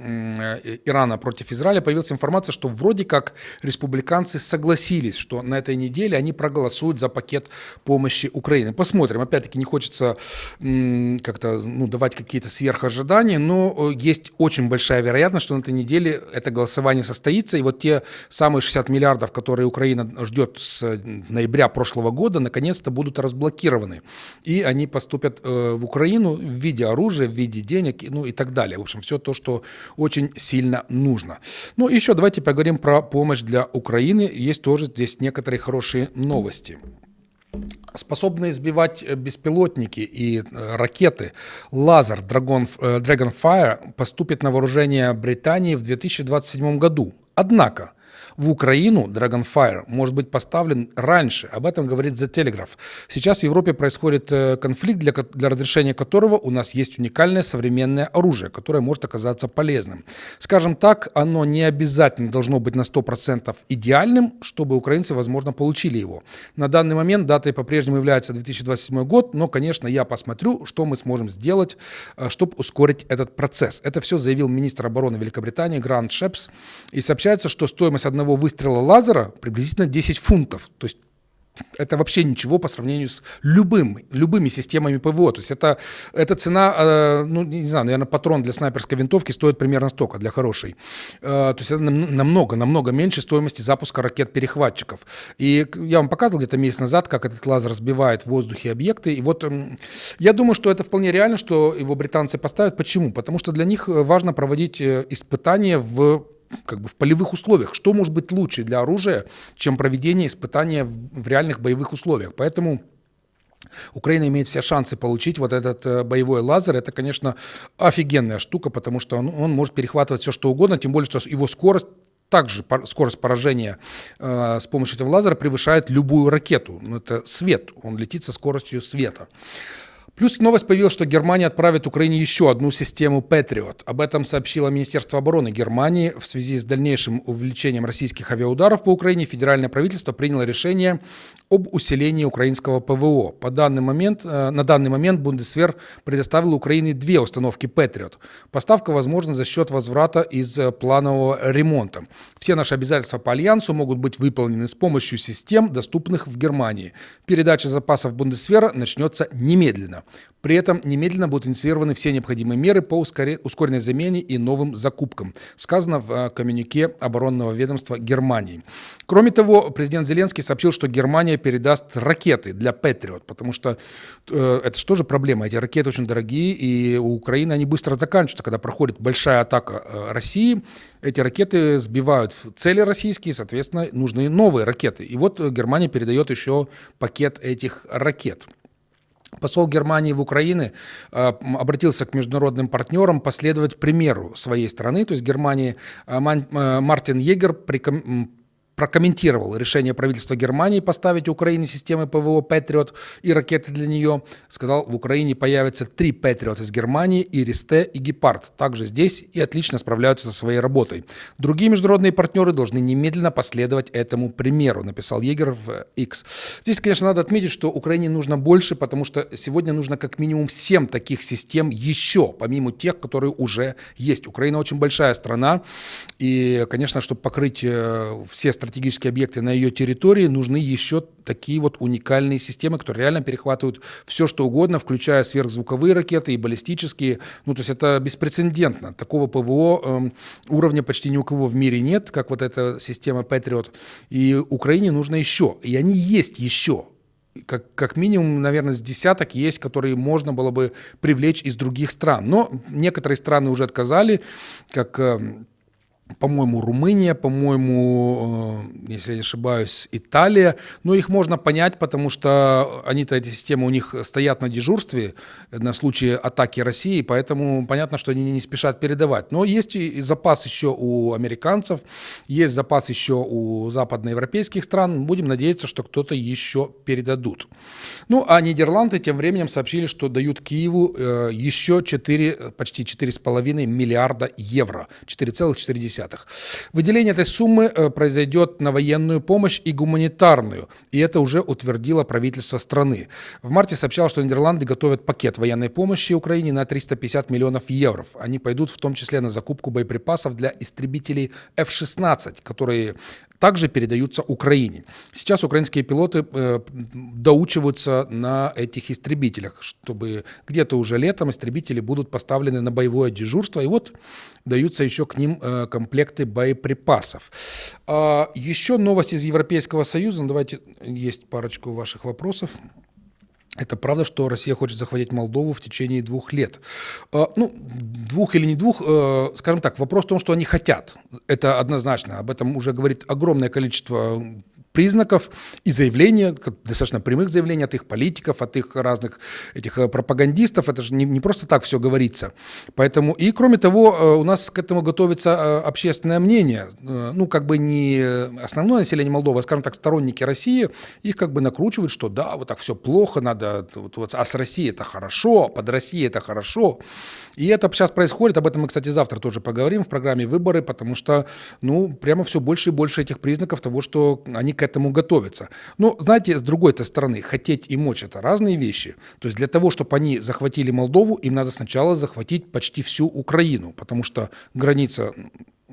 Ирана против Израиля, появилась информация, что вроде как республиканцы согласились, что на этой неделе они проголосуют за пакет помощи Украине. Посмотрим. Опять-таки не хочется как-то давать какие-то сверхожидания, но есть очень большая вероятность, что на этой неделе это голосование состоится, и вот те самые 60 миллиардов, которые Украина ждет с ноября прошлого года, наконец-то будут разблокированы. И они поступят в Украину в виде оружия, в виде денег, и так далее. В общем, все то, что очень сильно нужно. Ну, еще давайте поговорим про помощь для Украины. Есть тоже здесь некоторые хорошие новости. Способные сбивать беспилотники и ракеты лазер Dragonfire поступит на вооружение Британии в 2027 году. Однако в Украину Dragonfire может быть поставлен раньше. Об этом говорит The Telegraph. Сейчас в Европе происходит конфликт, для разрешения которого у нас есть уникальное современное оружие, которое может оказаться полезным. Скажем так, оно не обязательно должно быть на 100% идеальным, чтобы украинцы, возможно, получили его. На данный момент датой по-прежнему является 2027 год, но, конечно, я посмотрю, что мы сможем сделать, чтобы ускорить этот процесс. Это все заявил министр обороны Великобритании Грант Шепс. И сообщается, что стоимость одного выстрела лазера приблизительно 10 фунтов. То есть это вообще ничего по сравнению с любыми системами ПВО. То есть эта цена, не знаю, наверное, патрон для снайперской винтовки стоит примерно столько для хорошей. То есть это намного меньше стоимости запуска ракет-перехватчиков. И я вам показывал где-то месяц назад, как этот лазер сбивает в воздухе объекты. И вот я думаю, что это вполне реально, что его британцы поставят. Почему? Потому что для них важно проводить испытания в полевых условиях. Что может быть лучше для оружия, чем проведение испытания в реальных боевых условиях? Поэтому Украина имеет все шансы получить вот этот боевой лазер. Это, конечно, офигенная штука, потому что он может перехватывать все, что угодно, тем более, что его скорость, также скорость поражения с помощью этого лазера превышает любую ракету. Это свет, он летит со скоростью света. Плюс новость появилась, что Германия отправит Украине еще одну систему Patriot. Об этом сообщило Министерство обороны Германии. В связи с дальнейшим увеличением российских авиаударов по Украине федеральное правительство приняло решение об усилении украинского ПВО. На данный момент Бундесвер предоставил Украине 2 установки Patriot. Поставка возможна за счет возврата из планового ремонта. Все наши обязательства по Альянсу могут быть выполнены с помощью систем, доступных в Германии. Передача запасов Бундесвера начнется немедленно. При этом немедленно будут инициированы все необходимые меры по ускоренной замене и новым закупкам, сказано в коммюнике оборонного ведомства Германии. Кроме того, президент Зеленский сообщил, что Германия передаст ракеты для Patriot, потому что это же тоже проблема. Эти ракеты очень дорогие, и у Украины они быстро заканчиваются. Когда проходит большая атака России, эти ракеты сбивают цели российские, соответственно, нужны новые ракеты. И вот Германия передает еще пакет этих ракет. Посол Германии в Украине обратился к международным партнерам последовать примеру своей страны, то есть Германии. Мартин Егер прокомментировал решение правительства Германии поставить Украине системы ПВО Patriot и ракеты для нее. Сказал, в Украине появятся 3 Patriot из Германии, и Ристе, и Гепард. Также здесь и отлично справляются со своей работой. Другие международные партнеры должны немедленно последовать этому примеру, написал Егер в X. Здесь, конечно, надо отметить, что Украине нужно больше, потому что сегодня нужно как минимум 7 таких систем еще, помимо тех, которые уже есть. Украина очень большая страна, и, конечно, чтобы покрыть все стратегические объекты на ее территории, нужны еще такие вот уникальные системы, которые реально перехватывают все, что угодно, включая сверхзвуковые ракеты и баллистические. То есть это беспрецедентно. Такого ПВО уровня почти ни у кого в мире нет, как вот эта система Patriot. И Украине нужно еще. И они есть еще. Как минимум, наверное, с десяток есть, которые можно было бы привлечь из других стран. Но некоторые страны уже отказали, как... по-моему, Румыния, по-моему, если я не ошибаюсь, Италия. Но их можно понять, потому что они-то, эти системы у них стоят на дежурстве на случай атаки России, поэтому понятно, что они не спешат передавать. Но есть и запас еще у американцев, есть запас еще у западноевропейских стран. Будем надеяться, что кто-то еще передадут. А Нидерланды тем временем сообщили, что дают Киеву еще почти 4,5 миллиарда евро. 4,4. Выделение этой суммы произойдет на военную помощь и гуманитарную, и это уже утвердило правительство страны. В марте сообщалось, что Нидерланды готовят пакет военной помощи Украине на 350 миллионов евро. Они пойдут в том числе на закупку боеприпасов для истребителей F-16, которые также передаются Украине. Сейчас украинские пилоты доучиваются на этих истребителях, чтобы где-то уже летом истребители будут поставлены на боевое дежурство, и вот даются еще к ним комплекты боеприпасов. Еще новость из Европейского Союза. Давайте, есть парочку ваших вопросов. Это правда, что Россия хочет захватить Молдову в течение 2 лет? 2 или не 2, скажем так, вопрос в том, что они хотят. Это однозначно. Об этом уже говорит огромное количество признаков и заявления, достаточно прямых заявлений от их политиков, от их разных этих пропагандистов. Это же не просто так все говорится. Поэтому, и кроме того, у нас к этому готовится общественное мнение. Ну, как бы не основное население Молдовы, а, скажем так, сторонники России, их как бы накручивают, что да, вот так все плохо, надо, а с Россией это хорошо, под Россией это хорошо. И это сейчас происходит, об этом мы, кстати, завтра тоже поговорим в программе «Выборы», потому что, ну, прямо все больше и больше этих признаков того, что они к этому готовятся. Но, знаете, с другой-то стороны, хотеть и мочь – это разные вещи. То есть для того, чтобы они захватили Молдову, им надо сначала захватить почти всю Украину, потому что граница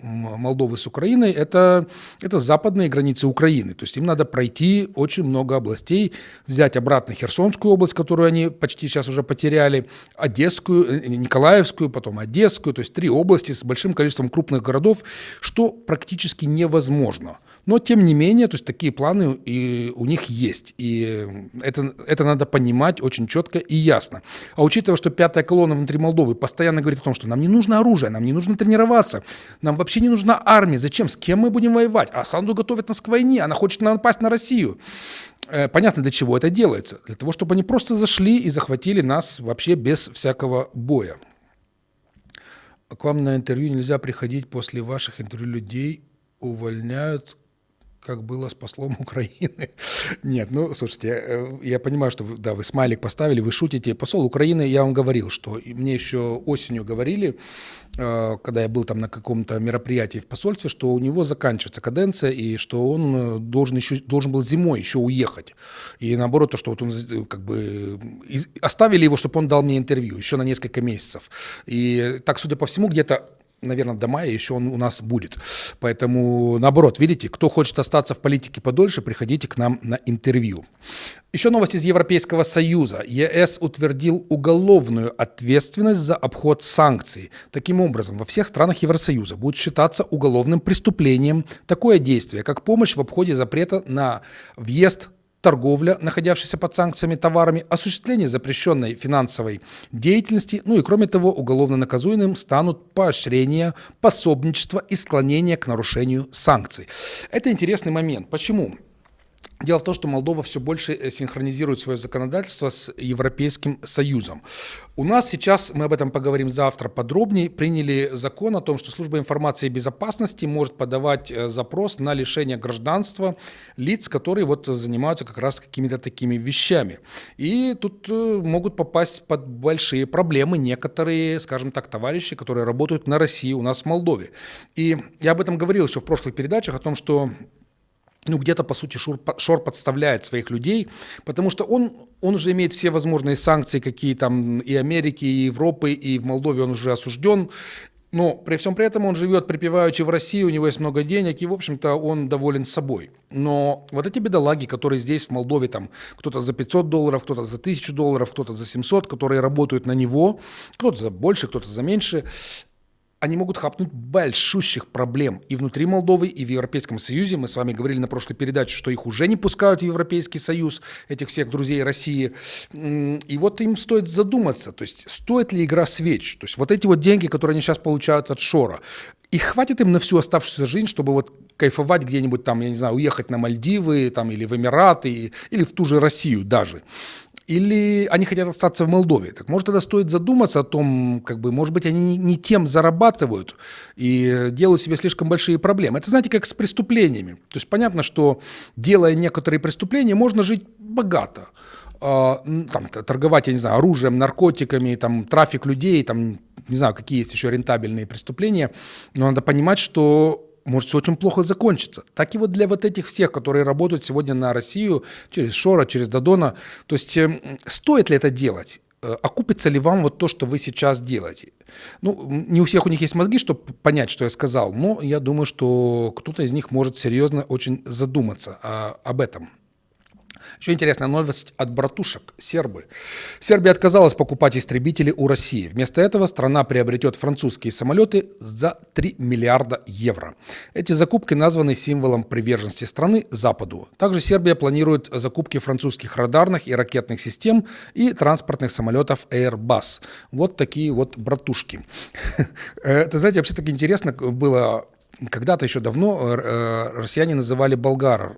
Молдовы с Украиной – это западные границы Украины. То есть им надо пройти очень много областей, взять обратно Херсонскую область, которую они почти сейчас уже потеряли, Одесскую, Николаевскую, потом Одесскую, то есть 3 области с большим количеством крупных городов, что практически невозможно. Но, тем не менее, то есть такие планы и у них есть. И это надо понимать очень четко и ясно. А учитывая, что 5-я колонна внутри Молдовы постоянно говорит о том, что нам не нужно оружие, нам не нужно тренироваться, нам вообще не нужна армия, зачем, с кем мы будем воевать? А Санду готовит нас к войне, она хочет напасть на Россию. Понятно, для чего это делается. Для того, чтобы они просто зашли и захватили нас вообще без всякого боя. К вам на интервью нельзя приходить, после ваших интервью людей увольняют, как было с послом Украины. Нет, ну, слушайте, я понимаю, что да, вы смайлик поставили, вы шутите. Посол Украины, я вам говорил, что мне еще осенью говорили, когда я был там на каком-то мероприятии в посольстве, что у него заканчивается каденция, и что он должен был зимой еще уехать. И наоборот, то, что вот он как бы оставили его, чтобы он дал мне интервью еще на несколько месяцев. И так, судя по всему, где-то, наверное, до мая еще он у нас будет. Поэтому, наоборот, видите, кто хочет остаться в политике подольше, приходите к нам на интервью. Еще новость из Европейского Союза. ЕС утвердил уголовную ответственность за обход санкций. Таким образом, во всех странах Евросоюза будет считаться уголовным преступлением такое действие, как помощь в обходе запрета на въезд, торговля, находящаяся под санкциями товарами, осуществление запрещенной финансовой деятельности, ну и кроме того, уголовно наказуемым станут поощрение, пособничество и склонение к нарушению санкций. Это интересный момент. Почему? Дело в том, что Молдова все больше синхронизирует свое законодательство с Европейским Союзом. У нас сейчас, мы об этом поговорим завтра подробнее, приняли закон о том, что Служба информации и безопасности может подавать запрос на лишение гражданства лиц, которые вот занимаются как раз какими-то такими вещами. И тут могут попасть под большие проблемы некоторые, скажем так, товарищи, которые работают на России у нас в Молдове. И я об этом говорил еще в прошлых передачах, о том, что где-то, по сути, Шор подставляет своих людей, потому что он уже имеет все возможные санкции, какие там и Америки, и Европы, и в Молдове он уже осужден. Но при всем при этом он живет припеваючи в России, у него есть много денег, и, в общем-то, он доволен собой. Но вот эти бедолаги, которые здесь, в Молдове, там, кто-то за $500, кто-то за $1000, кто-то за 700, которые работают на него, кто-то за больше, кто-то за меньше, они могут хапнуть большущих проблем и внутри Молдовы, и в Европейском Союзе. Мы с вами говорили на прошлой передаче, что их уже не пускают в Европейский Союз, этих всех друзей России. И вот им стоит задуматься, то есть стоит ли игра свеч. То есть вот эти вот деньги, которые они сейчас получают от Шора, и хватит им на всю оставшуюся жизнь, чтобы вот кайфовать где-нибудь там, я не знаю, уехать на Мальдивы там, или в Эмираты, или в ту же Россию даже. Или они хотят остаться в Молдове. Так может, тогда стоит задуматься о том, как бы, может быть, они не тем зарабатывают и делают себе слишком большие проблемы. Это, знаете, как с преступлениями. То есть понятно, что делая некоторые преступления, можно жить богато. Там, торговать, я не знаю, оружием, наркотиками, там, трафик людей, там, не знаю, какие есть еще рентабельные преступления. Но надо понимать, что может все очень плохо закончиться. Так и вот для вот этих всех, которые работают сегодня на Россию через Шора, через Додона, то есть стоит ли это делать? Окупится ли вам вот то, что вы сейчас делаете? Ну, не у всех у них есть мозги, чтобы понять, что я сказал, но я думаю, что кто-то из них может серьезно очень задуматься об этом. Еще интересная новость от братушек, сербы. Сербия отказалась покупать истребители у России. Вместо этого страна приобретет французские самолеты за 3 миллиарда евро. Эти закупки названы символом приверженности страны Западу. Также Сербия планирует закупки французских радарных и ракетных систем и транспортных самолетов Airbus. Вот такие вот братушки. Это, знаете, вообще так интересно было когда-то еще давно россияне называли болгаров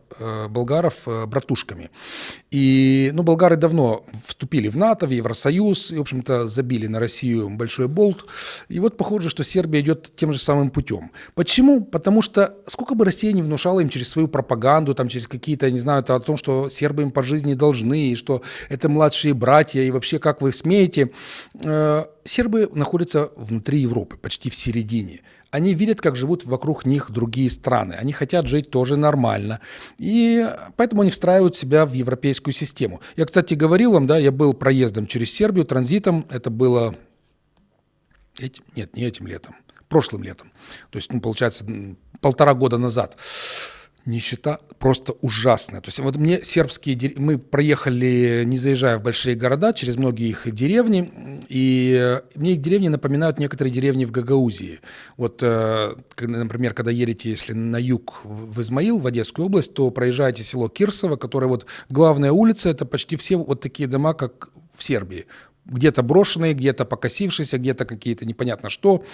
братушками. И, болгары давно вступили в НАТО, в Евросоюз, и, в общем-то, забили на Россию большой болт. И вот похоже, что Сербия идет тем же самым путем. Почему? Потому что сколько бы Россия не внушала им через свою пропаганду, там, через какие-то, я не знаю, о том, что сербы им по жизни должны, и что это младшие братья, и вообще, как вы смеете, сербы находятся внутри Европы, почти в середине. Они видят, как живут вокруг них другие страны. Они хотят жить тоже нормально. И поэтому они встраивают себя в европейскую систему. Я, кстати, говорил вам, я был проездом через Сербию, транзитом. Это было не этим летом, прошлым летом. То есть, получается, 1,5 года назад. Нищета просто ужасная. То есть вот мне мы проехали, не заезжая в большие города, через многие их деревни, и мне их деревни напоминают некоторые деревни в Гагаузии. Вот, например, когда едете, если на юг в Измаил, в Одесскую область, то проезжаете село Кирсово, которое вот главная улица, это почти все вот такие дома, как в Сербии. Где-то брошенные, где-то покосившиеся, где-то какие-то непонятно что.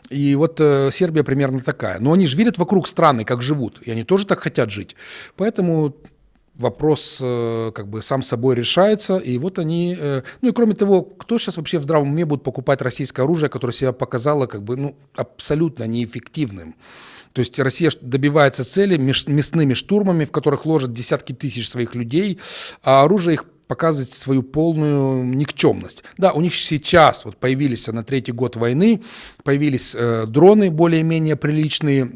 И вот Сербия примерно такая. Но они же видят вокруг страны, как живут, и они тоже так хотят жить. Поэтому вопрос сам собой решается, и вот они... и кроме того, кто сейчас вообще в здравом уме будет покупать российское оружие, которое себя показало абсолютно неэффективным? То есть Россия добивается цели мясными штурмами, в которых ложат десятки тысяч своих людей, а оружие их показывает свою полную никчемность. Да, у них сейчас появились на 3-й год войны, появились дроны более-менее приличные,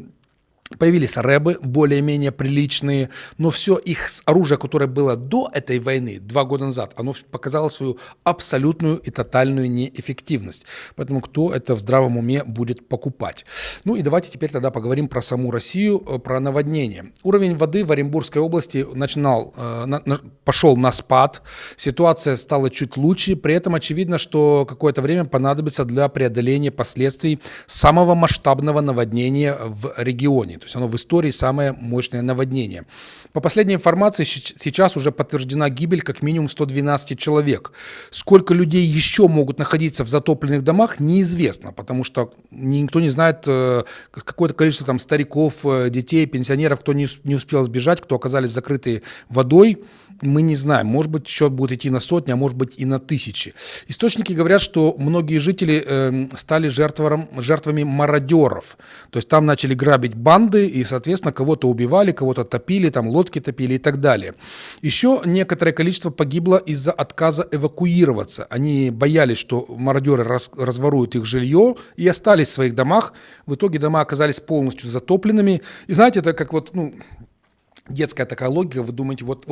появились рэбы более-менее приличные, но все их оружие, которое было до этой войны, 2 года назад, оно показало свою абсолютную и тотальную неэффективность. Поэтому кто это в здравом уме будет покупать? И давайте теперь тогда поговорим про саму Россию, про наводнение. Уровень воды в Оренбургской области пошел на спад, ситуация стала чуть лучше, при этом очевидно, что какое-то время понадобится для преодоления последствий самого масштабного наводнения в регионе. То есть оно в истории самое мощное наводнение. По последней информации, сейчас уже подтверждена гибель как минимум 112 человек. Сколько людей еще могут находиться в затопленных домах, неизвестно, потому что никто не знает какое-то количество стариков, детей, пенсионеров, кто не успел сбежать, кто оказались закрыты водой. Мы не знаем, может быть, счет будет идти на сотни, а может быть и на тысячи. Источники говорят, что многие жители стали жертвами мародеров. То есть там начали грабить банды и, соответственно, кого-то убивали, кого-то топили, лодки топили и так далее. Еще некоторое количество погибло из-за отказа эвакуироваться. Они боялись, что мародеры разворуют их жилье и остались в своих домах. В итоге дома оказались полностью затопленными. И знаете, это как детская такая логика, вы думаете, вот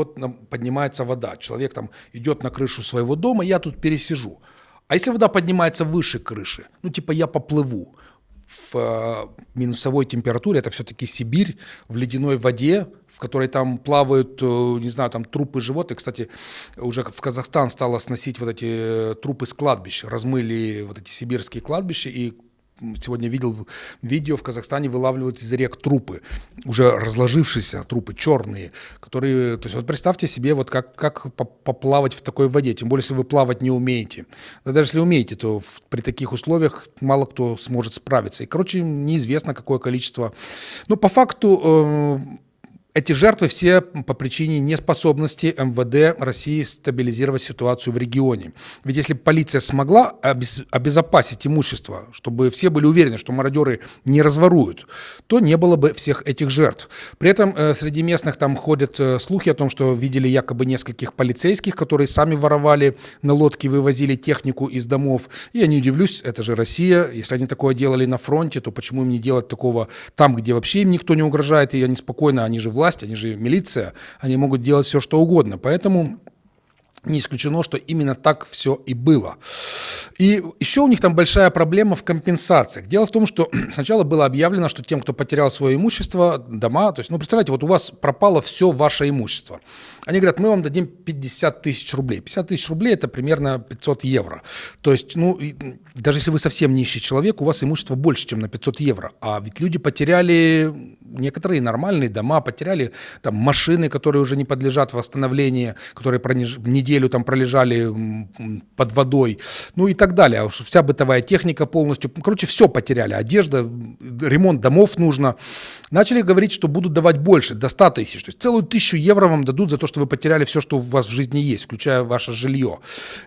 поднимается вода, человек идет на крышу своего дома, я тут пересижу. А если вода поднимается выше крыши, я поплыву в минусовой температуре, это все-таки Сибирь, в ледяной воде, в которой там плавают, трупы животных. Кстати, уже в Казахстан стало сносить эти трупы с кладбищ, размыли эти сибирские кладбища, и сегодня видел видео, в Казахстане вылавливают из рек трупы, уже разложившиеся трупы, черные, которые... То есть представьте себе, как поплавать в такой воде, тем более, если вы плавать не умеете. Да даже если умеете, то при таких условиях мало кто сможет справиться. И, неизвестно, какое количество... по факту... Эти жертвы все по причине неспособности МВД России стабилизировать ситуацию в регионе. Ведь если бы полиция смогла обезопасить имущество, чтобы все были уверены, что мародеры не разворуют, то не было бы всех этих жертв. При этом среди местных ходят слухи о том, что видели якобы нескольких полицейских, которые сами воровали на лодке, вывозили технику из домов. И я не удивлюсь, это же Россия. Если они такое делали на фронте, то почему им не делать такого там, где вообще им никто не угрожает, и они спокойно, они же власть, они же милиция, они могут делать все, что угодно. Поэтому не исключено, что именно так все и было. И еще у них там большая проблема в компенсациях. Дело в том, что сначала было объявлено, что тем, кто потерял свое имущество, дома, то есть, представляете, у вас пропало все ваше имущество. Они говорят, мы вам дадим 50 тысяч рублей. 50 тысяч рублей – это примерно 500 евро. То есть, даже если вы совсем нищий человек, у вас имущество больше, чем на 500 евро. А ведь люди потеряли некоторые нормальные дома, потеряли там машины, которые уже не подлежат восстановлению, которые неделю там пролежали под водой, ну и так далее. Вся бытовая техника полностью, короче, все потеряли. Одежда, ремонт домов нужно. Начали говорить, что будут давать больше, до 100 тысяч. То есть целую 1000 евро вам дадут за то, что вы потеряли все, что у вас в жизни есть, включая ваше жилье.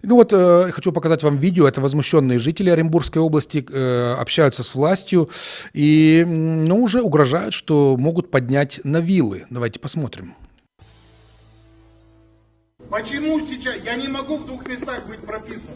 Ну вот, хочу показать вам видео. Это возмущенные жители Оренбургской области общаются с властью и уже угрожают, что могут поднять на виллы. Давайте посмотрим. Почему сейчас? Я не могу в 2 местах быть прописан.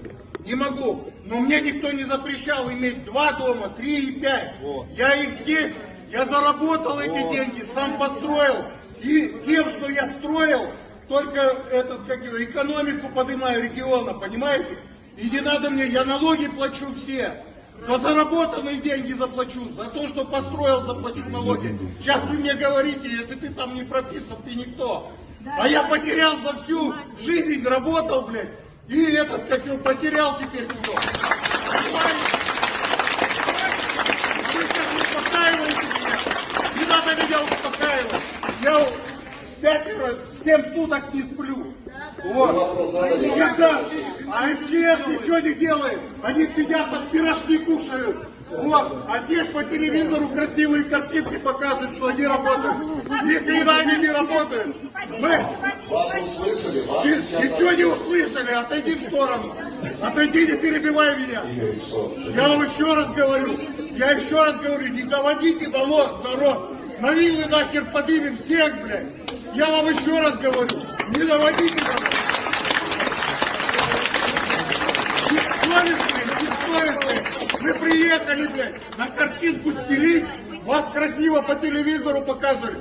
Не могу. Но мне никто не запрещал иметь 2 дома, 3 и 5. Я их здесь, я заработал эти деньги, сам построил. И тем, что я строил, только экономику поднимаю региона, понимаете? И не надо мне, я налоги плачу все. За заработанные деньги заплачу, за то, что построил, заплачу налоги. Сейчас вы мне говорите, если ты там не прописан, ты никто. А я потерял за всю жизнь, работал, блядь, и потерял теперь все. Вы сейчас успокаиваете меня. Не надо меня успокаивать. Я 7 суток не сплю. Вот. А МЧС ничего не делает. Они сидят там, пирожки кушают. Вот. А здесь по телевизору красивые картинки показывают, что они работают. Ни хрена они не работают. Мы ничего не услышали. Отойди в сторону. Отойди, не перебивай меня. Я вам еще раз говорю. Не доводите народ. На виллы нахер поднимем всех, блядь. Я вам еще раз говорю. Не доводите народ. Бессовестные. Вы приехали, блядь, на картинку стелить, вас красиво по телевизору показывали.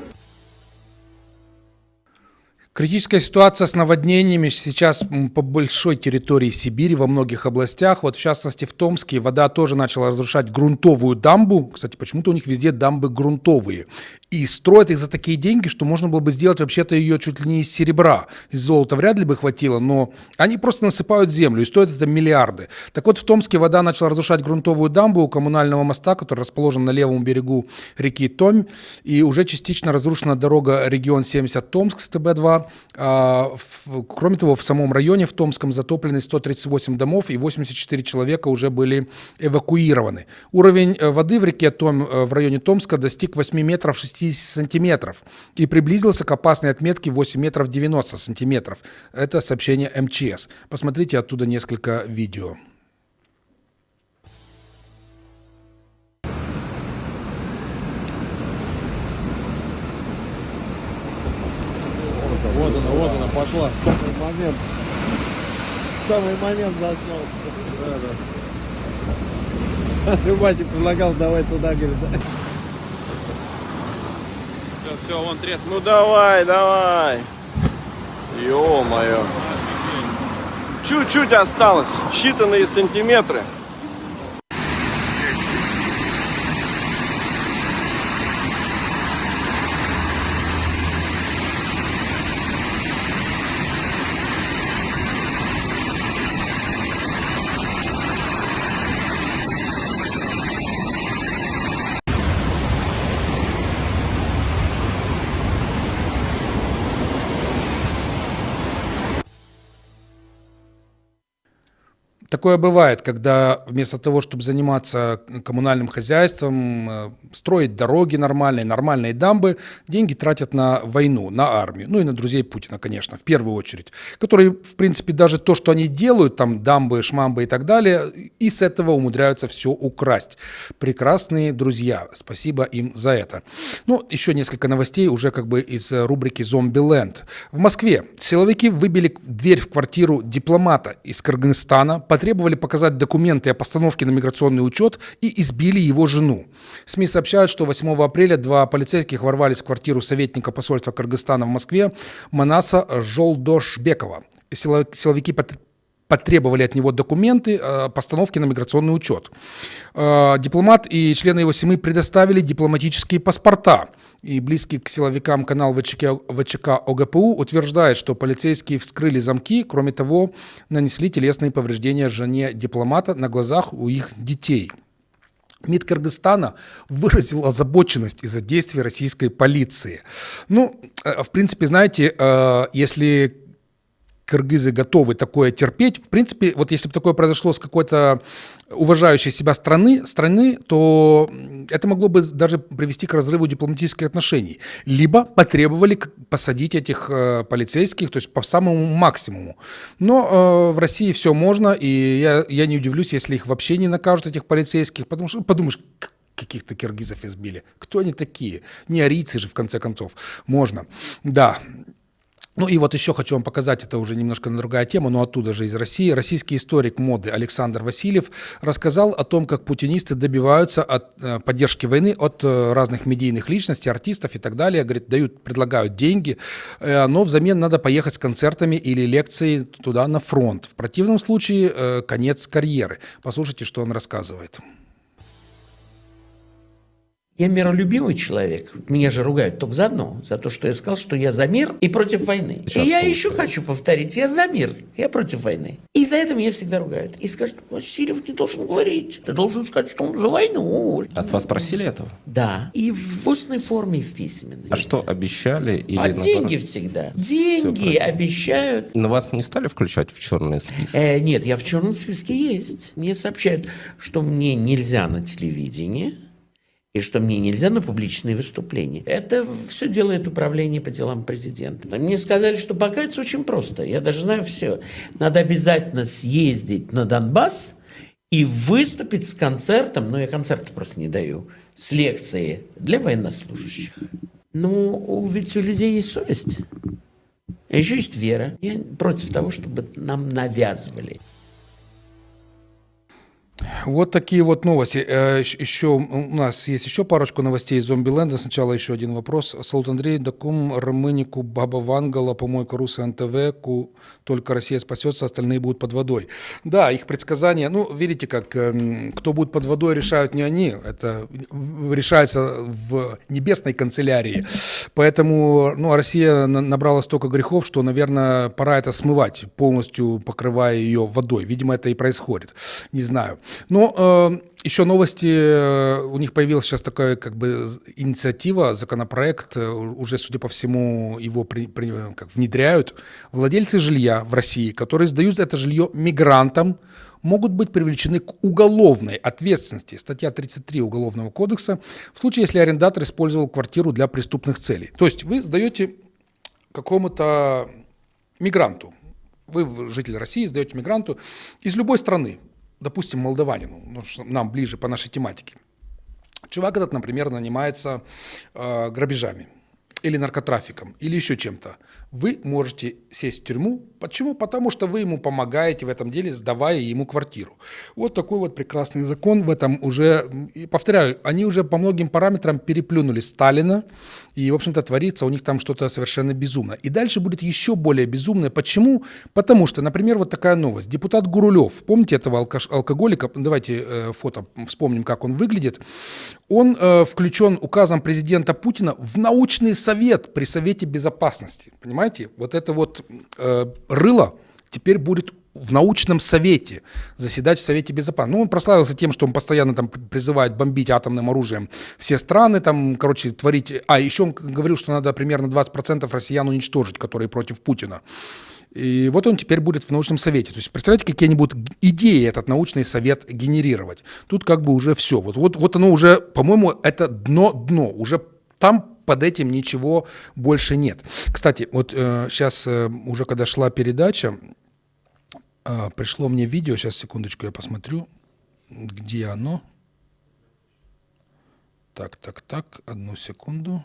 Критическая ситуация с наводнениями сейчас по большой территории Сибири, во многих областях. Вот в частности в Томске вода тоже начала разрушать грунтовую дамбу. Кстати, почему-то у них везде дамбы грунтовые. И строят их за такие деньги, что можно было бы сделать вообще-то ее чуть ли не из серебра. Из золота вряд ли бы хватило, но они просто насыпают землю, и стоит это миллиарды. Так вот, в Томске вода начала разрушать грунтовую дамбу у коммунального моста, который расположен на левом берегу реки Томь. И уже частично разрушена дорога регион 70 Томск с ТБ-2. Кроме того, в самом районе в Томском затоплены 138 домов, и 84 человека уже были эвакуированы. Уровень воды в реке Томь в районе Томска достиг 8 метров 60 сантиметров и приблизился к опасной отметке 8 метров 90 сантиметров. Это сообщение МЧС. Посмотрите оттуда несколько видео. Вот она пошла. Самый момент зашел. Да. Васик предлагал, давай туда, говорит. Все, вон треск. Ну давай. Ё-моё. Чуть-чуть осталось. Считанные сантиметры. Такое бывает, когда вместо того, чтобы заниматься коммунальным хозяйством, строить дороги нормальные дамбы, деньги тратят на войну, на армию, ну и на друзей Путина, конечно, в первую очередь, которые, в принципе, даже то, что они делают, там дамбы, шмамбы и так далее, и с этого умудряются все украсть. Прекрасные друзья, спасибо им за это. Ну, еще несколько новостей уже как бы из рубрики «Зомби-ленд». В Москве силовики выбили дверь в квартиру дипломата из Кыргызстана, потребовали показать документы о постановке на миграционный учет и избили его жену. СМИ сообщают, что 8 апреля 2 полицейских ворвались в квартиру советника посольства Кыргызстана в Москве Манаса Жолдошбекова. Силовики потребовали от него документы о постановке на миграционный учет. Дипломат и члены его семьи предоставили дипломатические паспорта. И близкий к силовикам канал ВЧК ОГПУ утверждает, что полицейские вскрыли замки, кроме того, нанесли телесные повреждения жене дипломата на глазах у их детей. МИД Кыргызстана выразил озабоченность из-за действий российской полиции. Ну, в принципе, знаете, если кыргызы готовы такое терпеть, в принципе, вот если бы такое произошло с какой-то уважающей себя страны, то это могло бы даже привести к разрыву дипломатических отношений. Либо потребовали посадить этих полицейских, то есть по самому максимуму. Но в России все можно, и я не удивлюсь, если их вообще не накажут, этих полицейских, потому что, подумаешь, каких-то киргизов избили. Кто они такие? Не арийцы же, в конце концов. Можно. Да. Ну и вот еще хочу вам показать, это уже немножко другая тема, но оттуда же из России. Российский историк моды Александр Васильев рассказал о том, как путинисты добиваются поддержки войны от разных медийных личностей, артистов и так далее. Говорит, предлагают деньги, но взамен надо поехать с концертами или лекцией туда на фронт. В противном случае конец карьеры. Послушайте, что он рассказывает. Я миролюбивый человек. Меня же ругают только за одно. За то, что я сказал, что я за мир и против войны. Сейчас и я еще хочу повторить. Я за мир, я против войны. И за это меня всегда ругают. И скажут, Васильев не должен говорить. Ты должен сказать, что он за войну. От вас просили этого? Да. И в устной форме, и в письменной. А что, обещали? Или деньги всегда. Деньги обещают. Но вас не стали включать в черный список? Нет, я в черном списке есть. Мне сообщают, что мне нельзя на телевидении. И что мне нельзя на публичные выступления. Это все делает управление по делам президента. Мне сказали, что покаяться очень просто. Я даже знаю все. Надо обязательно съездить на Донбасс и выступить с концертом, но я концерты просто не даю, с лекцией для военнослужащих. Ну, ведь у людей есть совесть. А еще есть вера. Я против того, чтобы нам навязывали. Вот такие вот новости. Еще у нас есть еще парочку новостей из Зомбиленда. Сначала еще один вопрос. Салут, Андрей, докум Рымынику Баба Вангала, помойка Русы НТВ, только Россия спасется, остальные будут под водой. Да, их предсказания, ну, видите, как кто будет под водой, решают не они. Это решается в небесной канцелярии. Поэтому, ну, Россия набрала столько грехов, что, наверное, пора это смывать, полностью покрывая ее водой. Видимо, это и происходит. Не знаю. Но еще новости, у них появилась сейчас такая как бы инициатива, законопроект, уже, судя по всему, его внедряют. Владельцы жилья в России, которые сдают это жилье мигрантам, могут быть привлечены к уголовной ответственности. Статья 33 Уголовного кодекса, в случае, если арендатор использовал квартиру для преступных целей. То есть вы сдаете какому-то мигранту, вы, житель России, сдаете мигранту из любой страны, допустим, молдаванину, нам ближе по нашей тематике. Чувак этот, например, занимается грабежами или наркотрафиком, или еще чем-то. Вы можете сесть в тюрьму. Почему? Потому что вы ему помогаете в этом деле, сдавая ему квартиру. Вот такой вот прекрасный закон. В этом уже, повторяю, они уже по многим параметрам переплюнули Сталина, и, в общем-то, творится у них там что-то совершенно безумное. И дальше будет еще более безумное. Почему? Потому что, например, вот такая новость. Депутат Гурулев, помните этого алкоголика? Давайте фото вспомним, как он выглядит. Он включен указом президента Путина в научный совет при Совете Безопасности. Понимаете? Вот это вот рыло теперь будет в научном совете заседать в Совете Безопасности. Ну, он прославился тем, что он постоянно там призывает бомбить атомным оружием все страны, там, короче, творить... А еще он говорил, что надо примерно 20% россиян уничтожить, которые против Путина. И вот он теперь будет в научном совете. То есть, представляете, какие-нибудь идеи этот научный совет генерировать. Тут как бы уже все. Вот оно уже, по-моему, это дно. Уже там под этим ничего больше нет. Кстати, вот сейчас уже когда шла передача, пришло мне видео, сейчас, секундочку, я посмотрю, где оно. Так, одну секунду.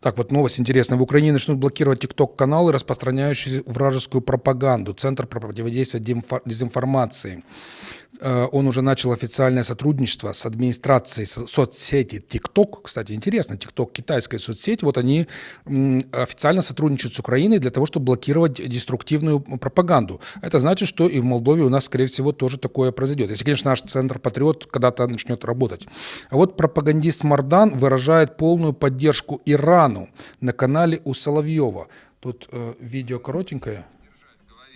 Так, вот новость интересная. В Украине начнут блокировать ТикТок-каналы, распространяющие вражескую пропаганду. Центр противодействия дезинформации Он уже начал официальное сотрудничество с администрацией соцсети TikTok. Кстати, интересно, TikTok — китайская соцсеть. Вот они официально сотрудничают с Украиной для того, чтобы блокировать деструктивную пропаганду. Это значит, что и в Молдове у нас, скорее всего, тоже такое произойдет. Если, конечно, наш Центр Патриот когда-то начнет работать. А вот пропагандист Мардан выражает полную поддержку Ирану на канале у Соловьева. Тут видео коротенькое.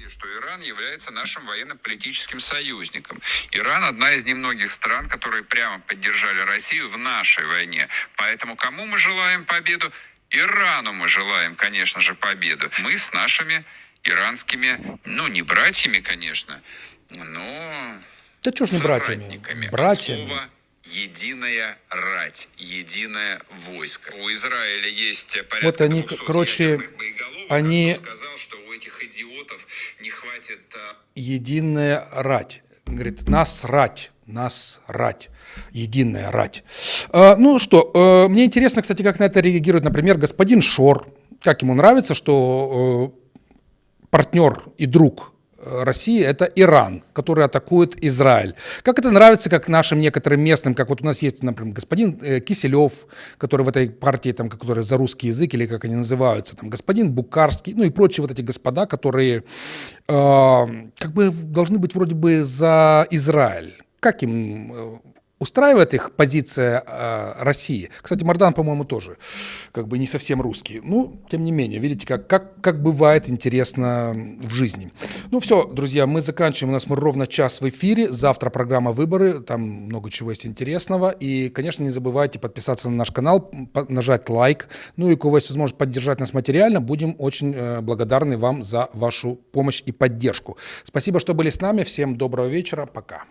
Что Иран является нашим военно-политическим союзником. Иран – одна из немногих стран, которые прямо поддержали Россию в нашей войне. Поэтому кому мы желаем победу? Ирану мы желаем, конечно же, победу. Мы с нашими иранскими, ну, не братьями, конечно, но Да чё ж не братьями? соратниками. Братьями. От слова «единая рать», «единое войско». У Израиля есть порядка Вот они, 200 короче, ядерных боеголовок. они- Кто сказал, что у этих идиотов не хватит... Единая рать. Говорит, нас рать. Единая рать. Ну что, мне интересно, кстати, как на это реагирует, например, господин Шор. Как ему нравится, что партнер и друг России — это Иран, который атакует Израиль. Как это нравится, как нашим некоторым местным, как вот у нас есть, например, господин Киселев, который в этой партии, там, который за русский язык, или как они называются, там, господин Букарский, ну и прочие вот эти господа, которые как бы должны быть вроде бы за Израиль. Как им устраивает их позиция России? Кстати, Мардан, по-моему, тоже как бы не совсем русский. Ну, тем не менее, видите, как бывает интересно в жизни. Ну все, друзья, мы заканчиваем. У нас ровно час в эфире. Завтра программа «Выборы». Там много чего есть интересного. И, конечно, не забывайте подписаться на наш канал, нажать лайк. Ну и у кого есть возможность поддержать нас материально, будем очень благодарны вам за вашу помощь и поддержку. Спасибо, что были с нами. Всем доброго вечера. Пока.